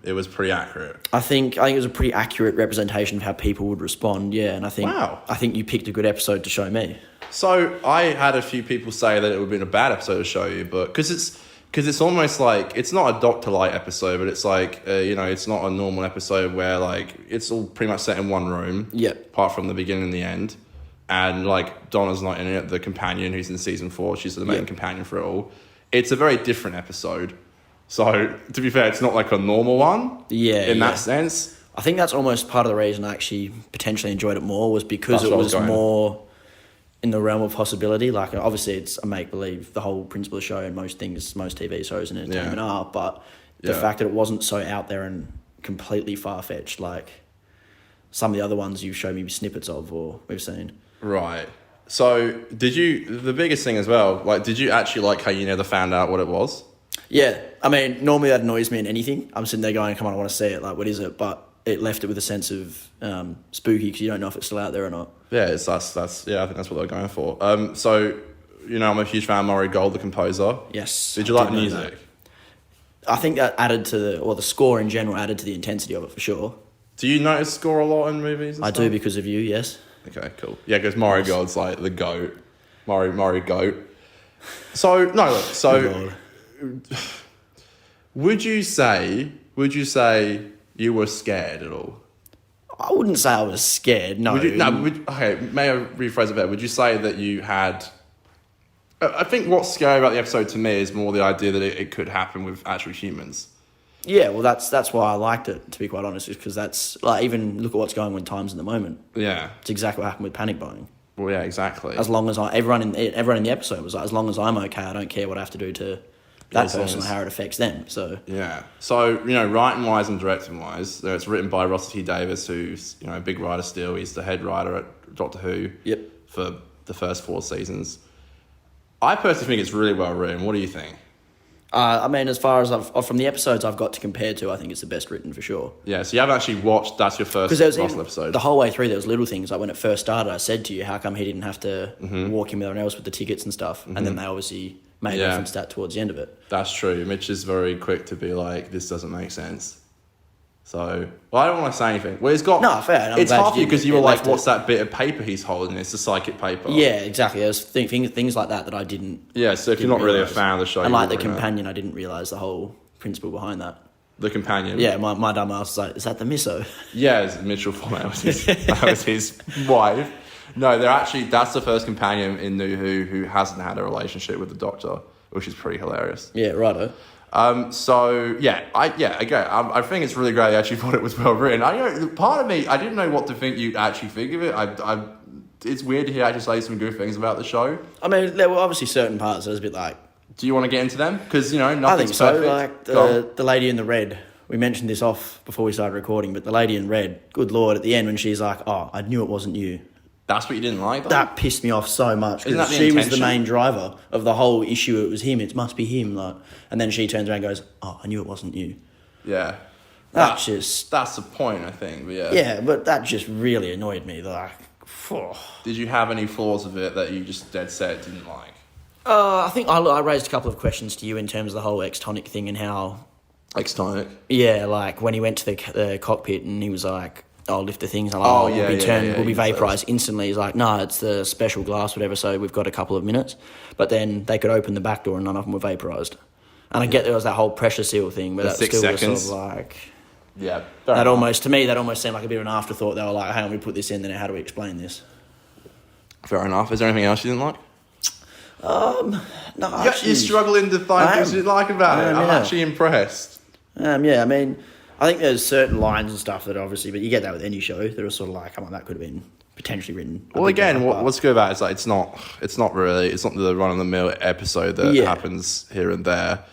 it was pretty accurate? I think it was a pretty accurate representation of how people would respond, yeah. And I think you picked a good episode to show me. So I had a few people say that it would have been a bad episode to show you, but because it's almost like it's not a Doctor Light episode, but it's like it's not a normal episode where like it's all pretty much set in one room. Yeah. Apart from the beginning and the end, and like Donna's not in it. The companion who's in season 4, she's the main companion for it all. It's a very different episode. So to be fair, it's not like a normal one. Yeah. In that sense. I think that's almost part of the reason I actually potentially enjoyed it more, was because That's it what I was was going. more in the realm of possibility. Like, obviously it's a make-believe, the whole principle of the show, and most TV shows and entertainment are, but the fact that it wasn't so out there and completely far-fetched like some of the other ones you've showed me snippets of or we've seen. Right. So the biggest thing as well, like, did you actually like how you never found out what it was? Yeah. I mean, normally that annoys me in anything. I'm sitting there going, come on, I want to see it. Like, what is it? But it left it with a sense of spooky, because you don't know if it's still out there or not. Yeah, I think that's what they're going for. So, I'm a huge fan of Murray Gold, the composer. Yes. Did you like the know music? that. I think that added to the score in general added to the intensity of it for sure. Do you notice score a lot in movies and I stuff? do, because of you, yes. Okay, cool. Yeah, because Murray Gold's like the GOAT. Murray Goat. So, no, look, so would you say you were scared at all? I wouldn't say I was scared, no. Okay, may I rephrase it better? Would you say that you had... I think what's scary about the episode to me is more the idea that it could happen with actual humans. Yeah, well, that's why I liked it, to be quite honest, is because that's, like, even look at what's going on with times at the moment. Yeah. It's exactly what happened with panic buying. Well, yeah, exactly. As long as everyone in the episode was like, as long as I'm okay, I don't care what I have to do to that person or how it affects them. So yeah. So, writing wise and directing wise, it's written by Russell T Davies, who's a big writer still. He's the head writer at Doctor Who. Yep. For the first 4 seasons. I personally think it's really well written. What do you think? I mean, as far as from the episodes I've got to compare to, I think it's the best written for sure. Yeah, so you haven't actually watched, that's your first Russell episode. The whole way through, there was little things, like when it first started, I said to you, how come he didn't have to walk in with everyone else with the tickets and stuff? And then they obviously made reference to that towards the end of it. That's true. Mitch is very quick to be like, this doesn't make sense. So, I don't want to say anything. Well, No, fair. It's hard for you because you were like, what's that bit of paper he's holding? It's a psychic paper. Yeah, exactly. There's things like that I didn't... Yeah, so if you're not really a fan of the show... And like the companion, I didn't realise the whole principle behind that. The companion? Yeah, my dumb ass was like, is that the misso? Yeah, it's Mitchell Format. That was his wife. No, that's the first companion in New Who hasn't had a relationship with the Doctor, which is pretty hilarious. Yeah, righto. I think it's really great. I actually thought it was well written. Part of me, I didn't know what to think you'd actually think of it. It's weird to hear actually say some good things about the show. I mean, there were obviously certain parts that was a bit like... Do you want to get into them? Because, nothing's I think so. perfect. Like the lady in the red. We mentioned this off before we started recording, but the lady in red, good Lord, at the end when she's like, oh, I knew it wasn't you. That's what you didn't like, though? That pissed me off so much Isn't that because the she was the intention? main driver of the whole issue. It was him. It must be him. Like, and then she turns around and goes, "Oh, I knew it wasn't you." Yeah. That's just... That's the point, I think. But yeah. Yeah, but that just really annoyed me. Like, Did you have any flaws of it that you just dead set didn't like? I think I raised a couple of questions to you in terms of the whole X-Tonic thing and how... X-Tonic? Yeah, like when he went to the cockpit and he was like, "Oh, lift the things." I'm like, we'll be vaporized instantly. He's like, "No, it's the special glass, whatever. So we've got a couple of minutes." But then they could open the back door and none of them were vaporized. And I get there was that whole pressure seal thing, but The that 6 still was seconds. sort of like Yeah. that almost seemed like a bit of an afterthought. They were like, "Hey, we put this in. Then how do we explain this?" Fair enough. Is there anything else you didn't like? No, You're struggling to find things you didn't like about it. I'm actually impressed. Yeah, I mean, I think there's certain lines and stuff that obviously, but you get that with any show. They're sort of like, come on, that could have been potentially written. Well, again, what's good about it is like it's not the run of the mill episode that happens here and there.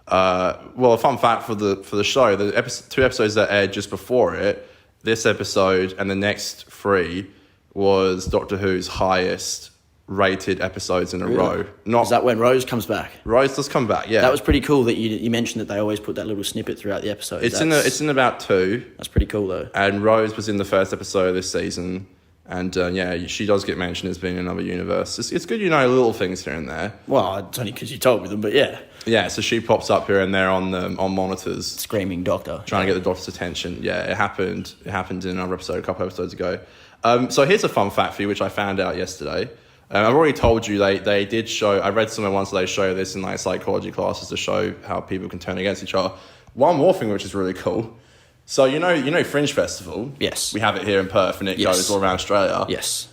Well, a fun fact for the show: the two episodes that aired just before it, this episode and the next 3 was Doctor Who's highest rated episodes in a row. Is that when Rose comes back? Rose does come back, yeah. That was pretty cool that you mentioned that they always put that little snippet throughout the episode. It's in about 2. That's pretty cool though. And Rose was in the first episode of this season, and she does get mentioned as being in another universe. It's good, little things here and there. Well, it's only because you told me them, but yeah. Yeah, so she pops up here and there on monitors, Screaming doctor, trying to get the doctor's attention. Yeah, it happened. It happened in another episode, a couple episodes ago. So here's a fun fact for you, which I found out yesterday. I've already told you they did show. I read somewhere once they show this in like psychology classes to show how people can turn against each other. One more thing, which is really cool. So you know Fringe Festival. Yes. We have it here in Perth, and it goes all around Australia. Yes.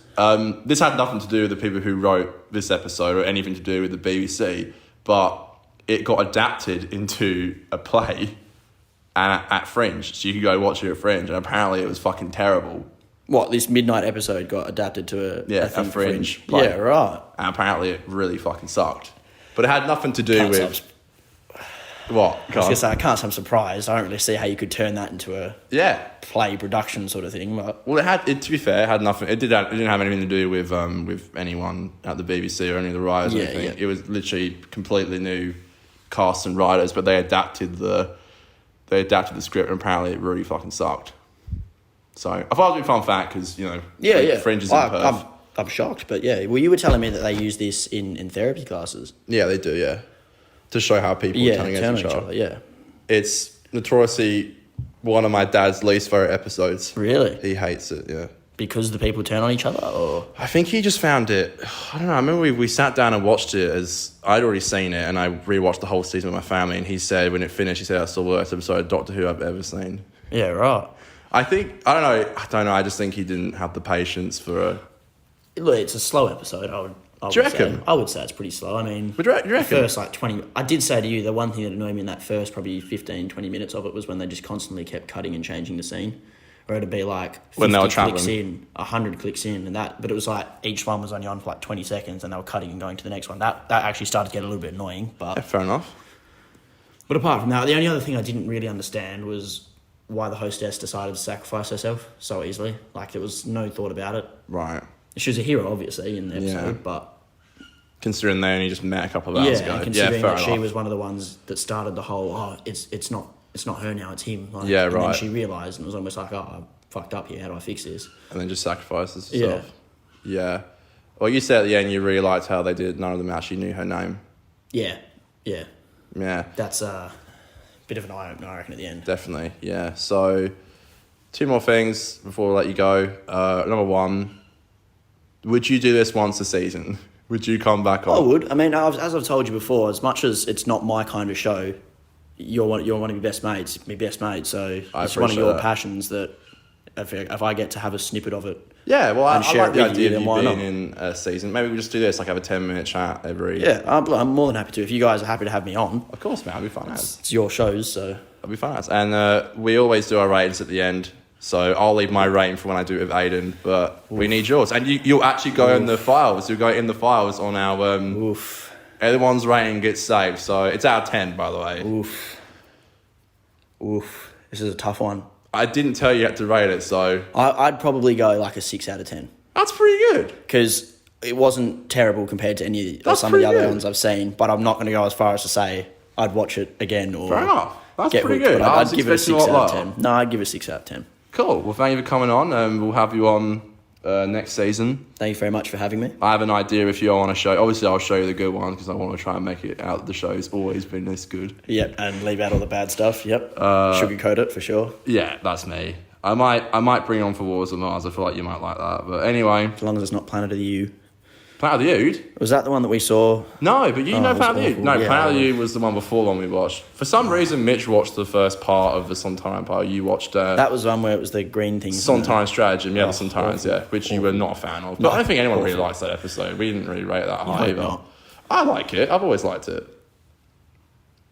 This had nothing to do with the people who wrote this episode or anything to do with the BBC, but it got adapted into a play at Fringe, so you could go watch it at Fringe, and apparently it was fucking terrible. What, this Midnight episode got adapted to a Fringe play? Yeah, right. And apparently it really fucking sucked. But it had nothing to do with... What? I was going to say, I can't say I'm surprised. I don't really see how you could turn that into a play production sort of thing. But well, to be fair, it had nothing. It didn't have anything to do with anyone at the BBC or any of the writers or anything. Yeah. It was literally completely new cast and writers, but they adapted the script, and apparently it really fucking sucked. So I thought it was a fun fact because Fringe is in Perth. I'm shocked, but yeah. Well, you were telling me that they use this in therapy classes. Yeah, they do. Yeah, to show how people turn against each other. Yeah, it's notoriously one of my dad's least favorite episodes. Really, he hates it. Yeah, because the people turn on each other, or I think he just found it. I don't know. I remember we sat down and watched it as I'd already seen it, and I rewatched the whole season with my family. And he said when it finished, that's the worst episode of Doctor Who I've ever seen. Yeah, right. I don't know. I just think he didn't have the patience for a... Look, it's a slow episode. Do you reckon? I would say it's pretty slow. I mean, you reckon? The first 20... I did say to you, the one thing that annoyed me in that first probably 15, 20 minutes of it was when they just constantly kept cutting and changing the scene. Or it'd be like 50 when they were clicks in, 100 clicks in, and that... But it was like each one was only on for like 20 seconds and they were cutting and going to the next one. That actually started to get a little bit annoying, but... Yeah, fair enough. But apart from that, the only other thing I didn't really understand was why the hostess decided to sacrifice herself so easily. Like, there was no thought about it. Right. She was a hero, obviously, in the episode, but... Considering they only just met a couple of hours ago. And considering that she was one of the ones that started the whole, it's not her now, it's him. Like, and then she realised, and it was almost like, I fucked up here, how do I fix this? And then just sacrifices herself. Yeah. Well, you said at the end you really liked how they did, none of them actually knew her name. Yeah. That's bit of an eye-opener, I reckon, at the end. Definitely, yeah. So, 2 more things before we let you go. Number 1, would you do this once a season? Would you come back on? I would. I mean, as I've told you before, as much as it's not my kind of show, you're one of my best mates, so it's one of your passions that if I get to have a snippet of it. Yeah, well, I like the idea of you being not? in a season. Maybe we just do this, like have a 10-minute chat every... Yeah, I'm more than happy to. If you guys are happy to have me on. Of course, man. It'll be fun. It's your shows, so... It'll be fun. And we always do our ratings at the end. So I'll leave my rating for when I do it with Aiden, but we need yours. And you'll actually go in the files. You'll go in the files on our... Everyone's rating gets saved. So it's out of 10, by the way. Oof. This is a tough one. I didn't tell you had to rate it, so... I'd probably go like a 6 out of 10. That's pretty good. Because it wasn't terrible compared to any of That's some of the pretty other good. ones I've seen, but I'm not going to go as far as to say I'd watch it again or Fair enough. That's get pretty hooked, good. but I I'd was give it a expecting 6 a out lot of lower. 10. No, I'd give it a 6 out of 10. Cool. Well, thank you for coming on. We'll have you on next season. Thank you very much for having me. I have an idea if you want to show. Obviously, I'll show you the good one because I want to try and make it out. The show's always been this good. Yep, and leave out all the bad stuff. Yep, sugarcoat it for sure. Yeah, that's me. I might bring it on for Wars of Mars. I feel like you might like that. But anyway, As long as it's not Planet of the U. Planet of the Ood? Was that the one that we saw? No, but you know it was Planet of the Ood. awful. No, Yeah, Planet of the I- Ood was the one before the one we watched. For some reason, Mitch watched the first part of the Sontaran part. You watched That was the one where it was the green thing. Sontaran Stratagem, yeah, the Sontarans, awful. yeah, which you were not a fan of. But I don't think anyone really likes that episode. We didn't really rate it that high hope either. not. I like it. I've always liked it.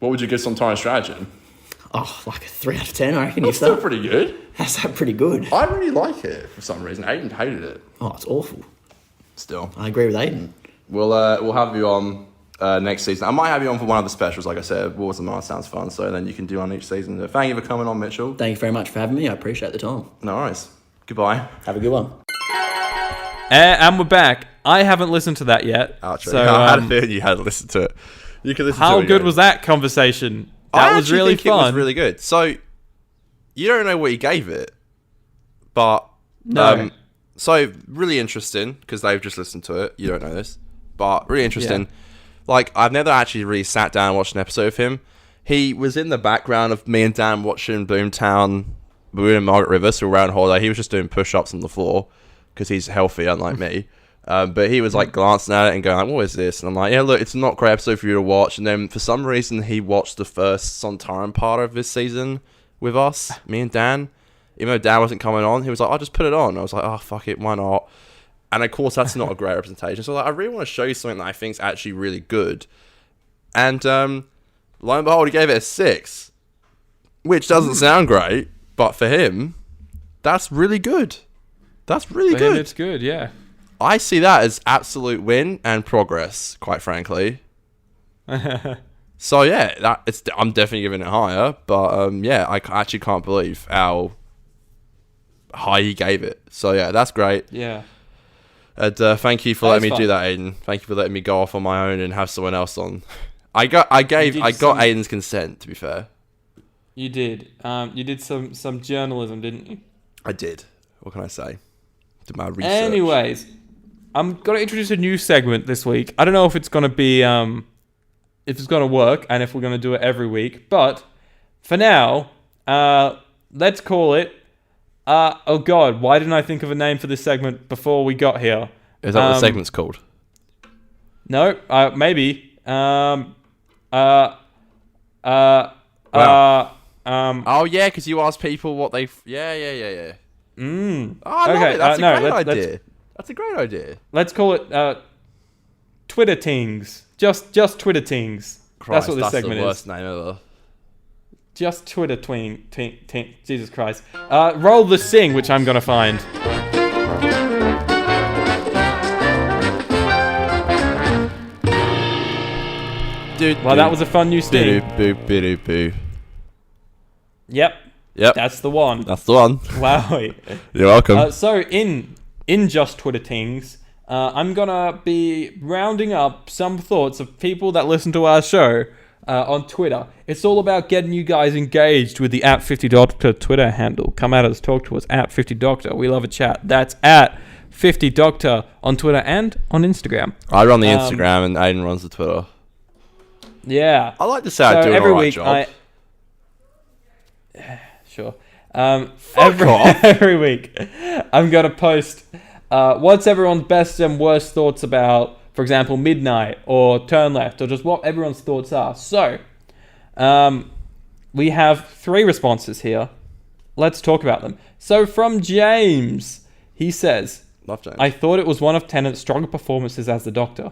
What would you give Sontaran Stratagem? Oh, like a 3 out of 10, I reckon. It's still pretty good. That's that pretty good. I really like it for some reason. Aiden hated it. Oh, it's awful. Still. I agree with Aiden. We'll have you on next season. I might have you on for one of the specials, like I said. Wars of Mars sounds fun, so then you can do on each season. Thank you for coming on, Mitchell. Thank you very much for having me. I appreciate the time. No worries. Goodbye. Have a good one. And we're back. I haven't listened to that yet. Outro. So, I had a feeling you hadn't listened to it. You can listen to it how again. good was that conversation? I That was actually really think fun. It was really good. So, you don't know what he gave it, but No. so really interesting because they've just listened to it. You don't know this, but really interesting. Yeah. Like I've never actually really sat down and watched an episode of him. He was in the background of me and Dan watching Boomtown. We were in Margaret River, so we were around holiday. He was just doing push-ups on the floor because he's healthy, unlike me. But he was like glancing at it and going like, what is this? And I'm like, yeah, look, it's not a great episode for you to watch. And then for some reason, he watched the first Sontaran part of this season with us, me and Dan. Even though Dan wasn't coming on, he was like, I'll just put it on. I was like, oh, fuck it, why not? And of course, that's not a great representation. So like, I really want to show you something that I think is actually really good. And lo and behold, he gave it a 6, which doesn't sound great, but for him, that's really good. That's really For him, good. it's good, yeah. I see that as absolute win and progress, quite frankly. So yeah, I'm definitely giving it higher, but yeah, I actually can't believe how high he gave it. So yeah, that's great. Yeah. And thank you for That was letting me do fun. that, Aiden. Thank you for letting me go off on my own and have someone else on. I got Aiden's consent, to be fair. You did. You did some journalism, didn't you? I did. What can I say? Did my research. Anyways, I'm gonna introduce a new segment this week. I don't know if it's gonna be if it's gonna work and if we're gonna do it every week, but for now, let's call it. Oh God, why didn't I think of a name for this segment before we got here? Is that what the segment's called? No, maybe. Wow. Oh yeah, because you asked people what they. Yeah. Oh, I love Okay, it. That's a no, great let's- idea. That's a great idea. Let's call it Twitter Tings. Just Twitter Tings. That's what this segment the is. worst name ever. Just Twitter twing. Jesus Christ. Roll the sing, which I'm gonna find. Dude, Well, that was a fun new sting. Boo. Yep, Yep, that's the one. that's the one. Wow. You're welcome. So in just Twitter Tings, I'm gonna be rounding up some thoughts of people that listen to our show on Twitter. It's all about getting you guys engaged with the @50doctor Twitter handle. Come at us, talk to us @50doctor. We love a chat. That's @50doctor on Twitter and on Instagram. I run the Instagram and Aiden runs the Twitter. Yeah. I like to say I do an every alright week job. Sure. Fuck off. Every week, I'm gonna post what's everyone's best and worst thoughts about, for example, Midnight or Turn Left, or just what everyone's thoughts are. So, we have 3 responses here. Let's talk about them. So, from James, he says, Love James. I thought it was one of Tennant's stronger performances as the Doctor,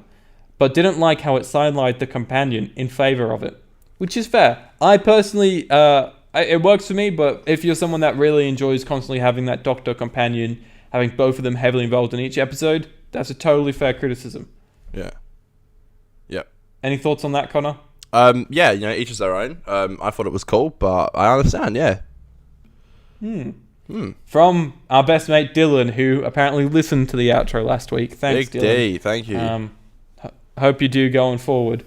but didn't like how it sidelined the companion in favor of it, which is fair. I personally, it works for me, but if you're someone that really enjoys constantly having that Doctor companion, having both of them heavily involved in each episode, that's a totally fair criticism. Yeah. Yep. Any thoughts on that, Connor? Yeah, each is their own. I thought it was cool, but I understand, yeah. from our best mate Dylan, who apparently listened to the outro last week. Thanks, Big Dylan. D, thank you. Hope you do going forward.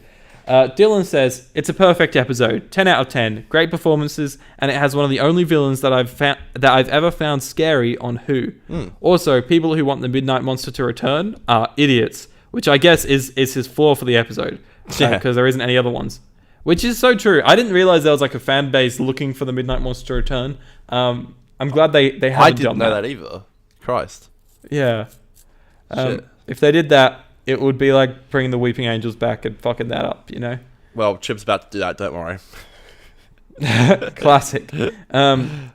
Dylan says, it's a perfect episode. 10 out of 10. Great performances, and it has one of the only villains that I've ever found scary on Who. Also, people who want the Midnight Monster to return are idiots, which I guess is his flaw for the episode, because there isn't any other ones. Which is so true. I didn't realize there was like a fan base looking for the Midnight Monster to return. I'm glad they haven't done that. I didn't know that either. Christ. Yeah. Shit. If they did that, it would be like bringing the Weeping Angels back and fucking that up, you know? Well, Chip's about to do that, don't worry. Classic. And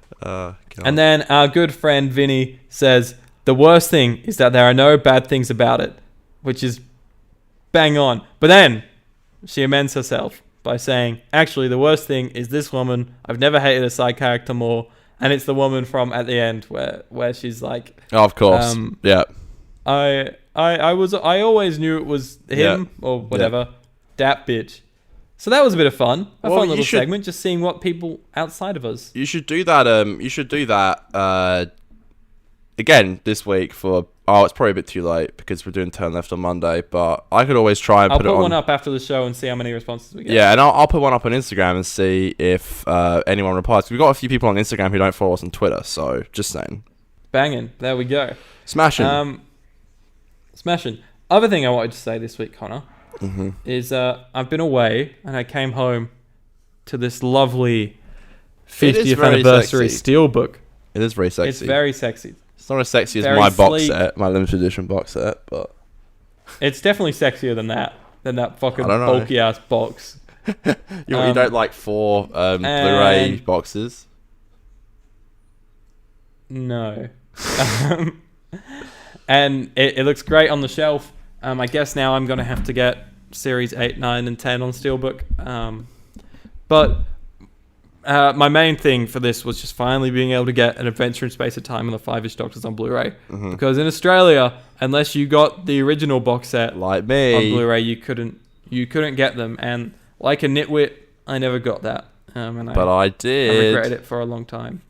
then our good friend Vinny says, the worst thing is that there are no bad things about it, which is bang on. But then she amends herself by saying, actually, the worst thing is this woman. I've never hated a side character more. And it's the woman from at the end where she's like... Oh, of course. Yeah. I always knew it was him or whatever. That bitch. So that was a bit of fun. A fun little segment, just seeing what people outside of us. You should do that. Again this week for. Oh, it's probably a bit too late because we're doing Turn Left on Monday. But I could always try and I'll put it on. put one up after the show and see how many responses we get. Yeah, and I'll put one up on Instagram and see if anyone replies. We've got a few people on Instagram who don't follow us on Twitter, so just saying. Banging. There we go. Smashing. Smashing. Other thing I wanted to say this week, Connor, is I've been away and I came home to this lovely 50th anniversary steelbook. It is very sexy. It's very sexy. It's not as sexy as Very my box sleek. set, my limited edition box set, but It's definitely sexier than that fucking I don't know. bulky ass box. you don't like 4 Blu-ray boxes? No. And it looks great on the shelf. I guess now I'm going to have to get Series 8, 9, and 10 on Steelbook. But my main thing for this was just finally being able to get an Adventure in Space of Time and the 5-ish Doctors on Blu-ray. Because in Australia, unless you got the original box set Like me. on Blu-ray, you couldn't get them. And like a nitwit, I never got that. But I did. I regretted it for a long time.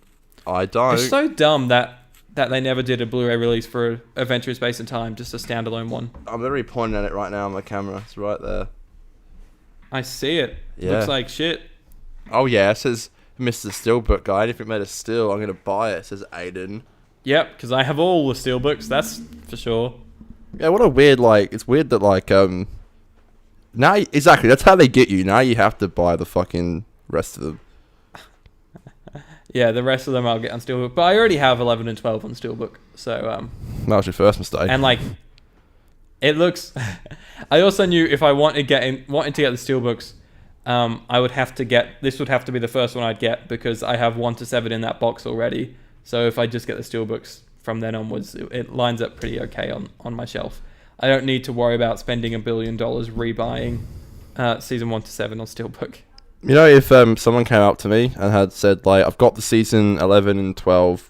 I don't. It's so dumb that they never did a Blu-ray release for Adventure in Space and Time, just a standalone one. I'm literally pointing at it right now on my camera. It's right there. I see it. Yeah. Looks like shit. Oh yeah, it says Mr. Steelbook Guide. If it made a steel, I'm gonna buy it. It says Aiden. Yep, because I have all the Steelbooks, that's for sure. Yeah, what a weird, it's weird that now, exactly, that's how they get you. Now you have to buy the fucking rest of them. Yeah, the rest of them I'll get on Steelbook. But I already have 11 and 12 on Steelbook, so... That was your first mistake. And, it looks... I also knew if I wanted to get the Steelbooks, I would have to get... This would have to be the first one I'd get, because I have 1 to 7 in that box already. So if I just get the Steelbooks from then onwards, it lines up pretty okay on my shelf. I don't need to worry about spending $1 billion rebuying season 1 to 7 on Steelbook. You know, if someone came up to me and had said, I've got the season 11 and 12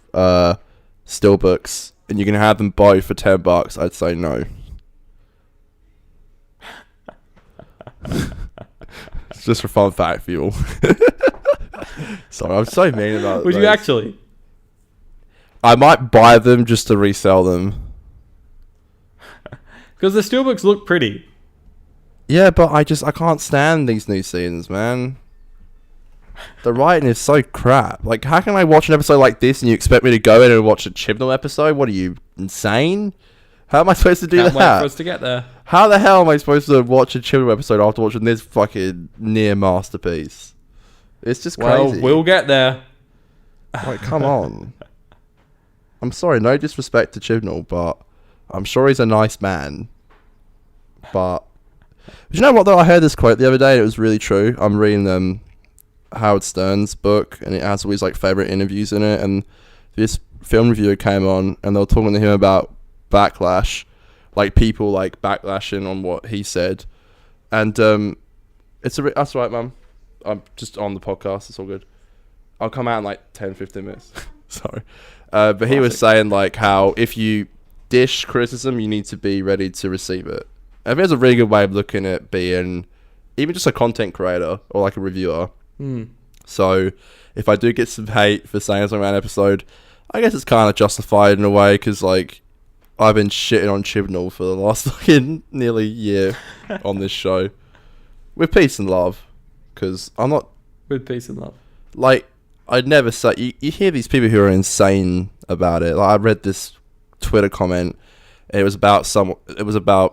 Steelbooks, and you can have them both for $10, I'd say no. It's just a fun fact for you all. Sorry, I'm so mean about it. Would you actually? I might buy them just to resell them. Because the Steelbooks look pretty. Yeah, but I can't stand these new seasons, man. The writing is so crap. How can I watch an episode like this and you expect me to go in and watch a Chibnall episode? What are you, insane? How am I supposed to do Can't that? wait for us to get there. How the hell am I supposed to watch a Chibnall episode after watching this fucking near masterpiece? It's just crazy. Well, we'll get there. Come on. I'm sorry, no disrespect to Chibnall, but I'm sure he's a nice man. But you know what, though? I heard this quote the other day and it was really true. I'm reading Howard Stern's book and it has all his favourite interviews in it, and this film reviewer came on and they were talking to him about backlash, people backlashing on what he said. And that's right, Mum. I'm just on the podcast, it's all good. I'll come out in 10-15 minutes. Sorry. But he was saying how if you dish criticism, you need to be ready to receive it. I think there's a really good way of looking at being even just a content creator or a reviewer. So if I do get some hate for saying something about an episode, I guess it's kind of justified in a way because, like, I've been shitting on Chibnall for the last fucking nearly year on this show. With peace and love. Because I'm not... With peace and love. Like, I'd never say... You hear these people who are insane about it. Like, I read this Twitter comment. It was about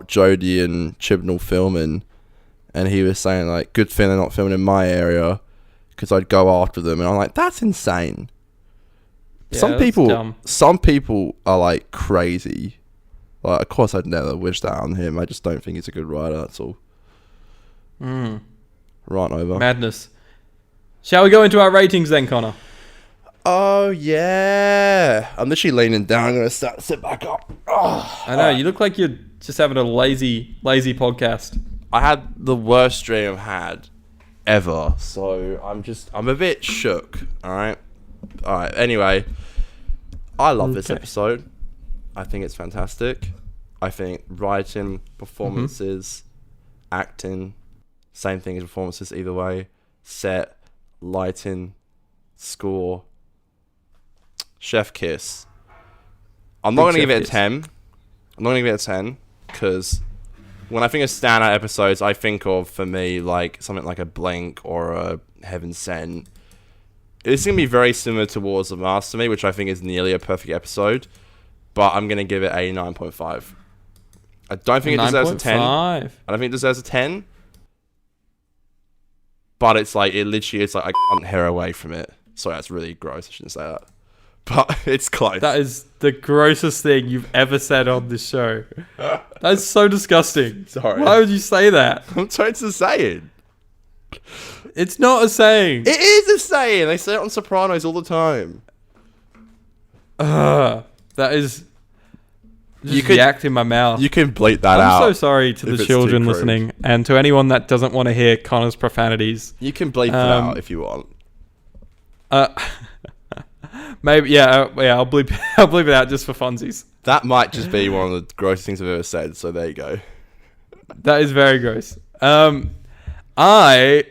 Jodie and Chibnall filming. And he was saying, like, good thing they're not filming in my area. Because I'd go after them. And I'm like, that's insane. Yeah, some people are like crazy. Like, of course, I'd never wish that on him. I just don't think he's a good writer. That's all. Right over. Madness. Shall we go into our ratings then, Connor? Oh yeah. I'm literally leaning down. I'm gonna sit back up. Oh, I know you look like you're just having a lazy podcast. I had the worst dream I've had ever. So I'm a bit shook. All right. Anyway, I love this episode. I think it's fantastic. I think writing, performances, acting, same thing as performances either way. Set, lighting, score, chef kiss. I'm not going to give it a 10. I'm not going to give it a 10 because when I think of standout episodes, I think of, for me, like something like a Blink or a Heaven Sent. It's going to be very similar towards The Master Me, which I think is nearly a perfect episode. But I'm going to give it a 9.5. I don't think it deserves a 10. I don't think it deserves a 10. But it's like, it literally is like, I can't hair away from it. Sorry, that's really gross. I shouldn't say that. But it's close. That is the grossest thing you've ever said on this show. That's so disgusting. Sorry. Why would you say that? I'm trying to say it. It's not a saying. It is a saying. They say it on Sopranos all the time. That is just yak in my mouth. You can bleep that out. I'm so sorry to the children listening and to anyone that doesn't want to hear Connor's profanities. You can bleep it out if you want. Maybe, I'll bleep it out just for funsies. That might just be one of the grossest things I've ever said, so there you go. That is very gross. I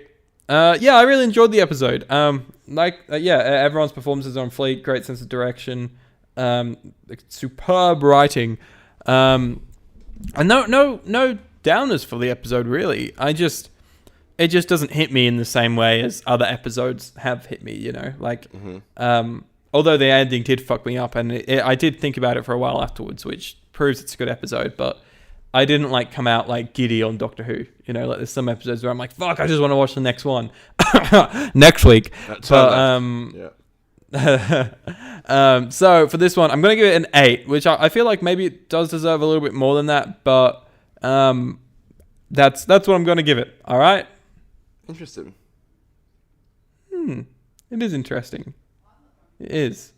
really enjoyed the episode. Everyone's performances are on fleek, great sense of direction, superb writing, and no downers for the episode really. It just doesn't hit me in the same way as other episodes have hit me, you know, like, although the ending did fuck me up, and I did think about it for a while afterwards, which proves it's a good episode, but I didn't like come out like giddy on Doctor Who, you know, like there's some episodes where I'm like, fuck, I just want to watch the next one next week. So for this one, I'm going to give it an 8, which I feel like maybe it does deserve a little bit more than that, but that's what I'm going to give it. All right. Interesting. It is interesting. It is.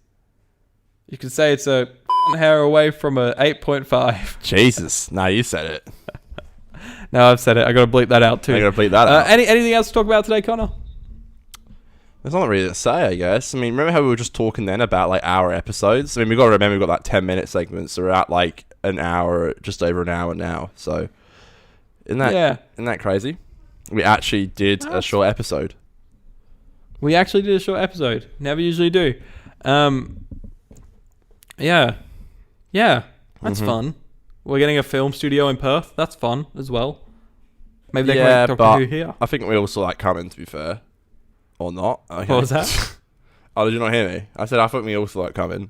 You could say it's a hair away from a 8.5. Jesus. Nah, you said it. No, I've said it. I got to bleep that out too. I got to bleep that out. Anything else to talk about today, Connor? There's not really to say, I guess. I mean, remember how we were just talking then about like our episodes? I mean, we've got to remember we've got like 10-minute segments. So we're at like an hour, just over an hour now. So isn't that crazy? We actually did a short episode. We actually did a short episode. Never usually do. Yeah. That's fun. We're getting a film studio in Perth. That's fun as well. Maybe they can make Doctor Who here. I think we also like coming, to be fair. Or not. Okay. What was that? Oh, did you not hear me? I said I think we also like coming.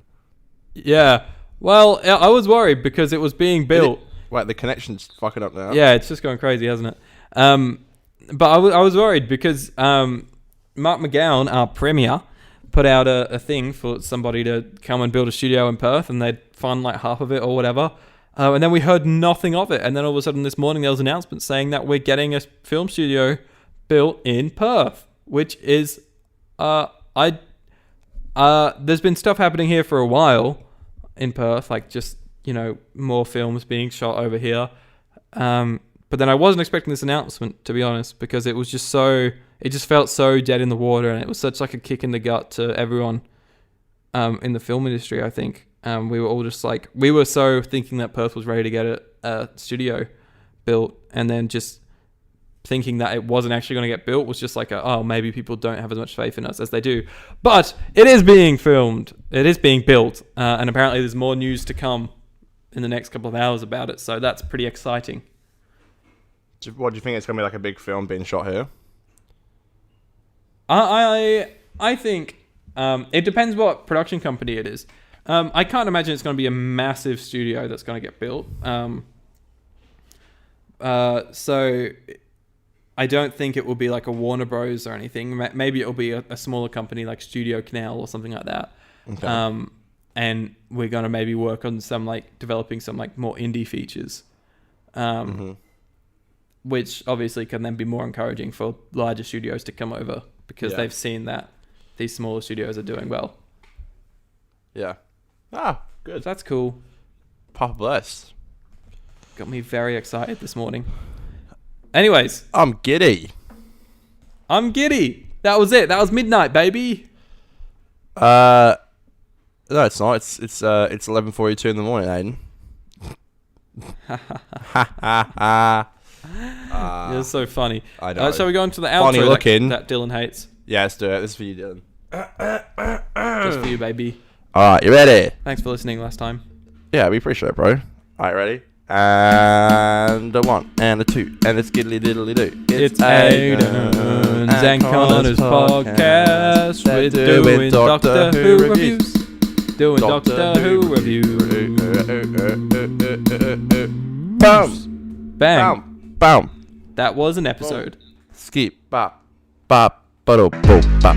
Yeah. Well, I was worried because it was being built. Wait, the connection's fucking up now. Yeah, it's just going crazy, hasn't it? But I was worried because Mark McGowan, our premier, put out a thing for somebody to come and build a studio in Perth, and they'd fund like half of it or whatever. And then we heard nothing of it. And then all of a sudden this morning there was an announcement saying that we're getting a film studio built in Perth, which is there's been stuff happening here for a while in Perth, like just, you know, more films being shot over here. But then I wasn't expecting this announcement, to be honest, because it was just it just felt so dead in the water, and it was such like a kick in the gut to everyone in the film industry, I think. We were all just like, we were so thinking that Perth was ready to get a studio built, and then just thinking that it wasn't actually going to get built was just like, oh, maybe people don't have as much faith in us as they do. But it is being filmed. It is being built. And apparently there's more news to come in the next couple of hours about it. So that's pretty exciting. What do you think? It's going to be like a big film being shot here? I think it depends what production company it is. I can't imagine it's going to be a massive studio that's going to get built. So I don't think it will be like a Warner Bros. Or anything. Maybe it'll be a smaller company like Studio Canal or something like that. Okay. And we're going to maybe work on some like developing some like more indie features. Which obviously can then be more encouraging for larger studios to come over because they've seen that these smaller studios are doing well. Yeah. Good. So that's cool. Papa bless. Got me very excited this morning. Anyways. I'm giddy. That was it. That was midnight, baby. No, it's not. It's 11:42 in the morning, Aiden. You're so funny. I know. Shall we go into the outro that Dylan hates? Yeah, let's do it. This is for you, Dylan. Just for you, baby. Alright, you ready? Thanks for listening last time. Yeah, we appreciate it, bro. Alright, ready? And a 1 and a 2 and a skiddly diddly do. It's Aiden's and Connor's podcast. We're doing Doctor Who reviews. Doing Doctor Who reviews. Boom. Bang. Boom. That was an episode. Skip. Bop. Bop. Ba-do. Boop. Bop.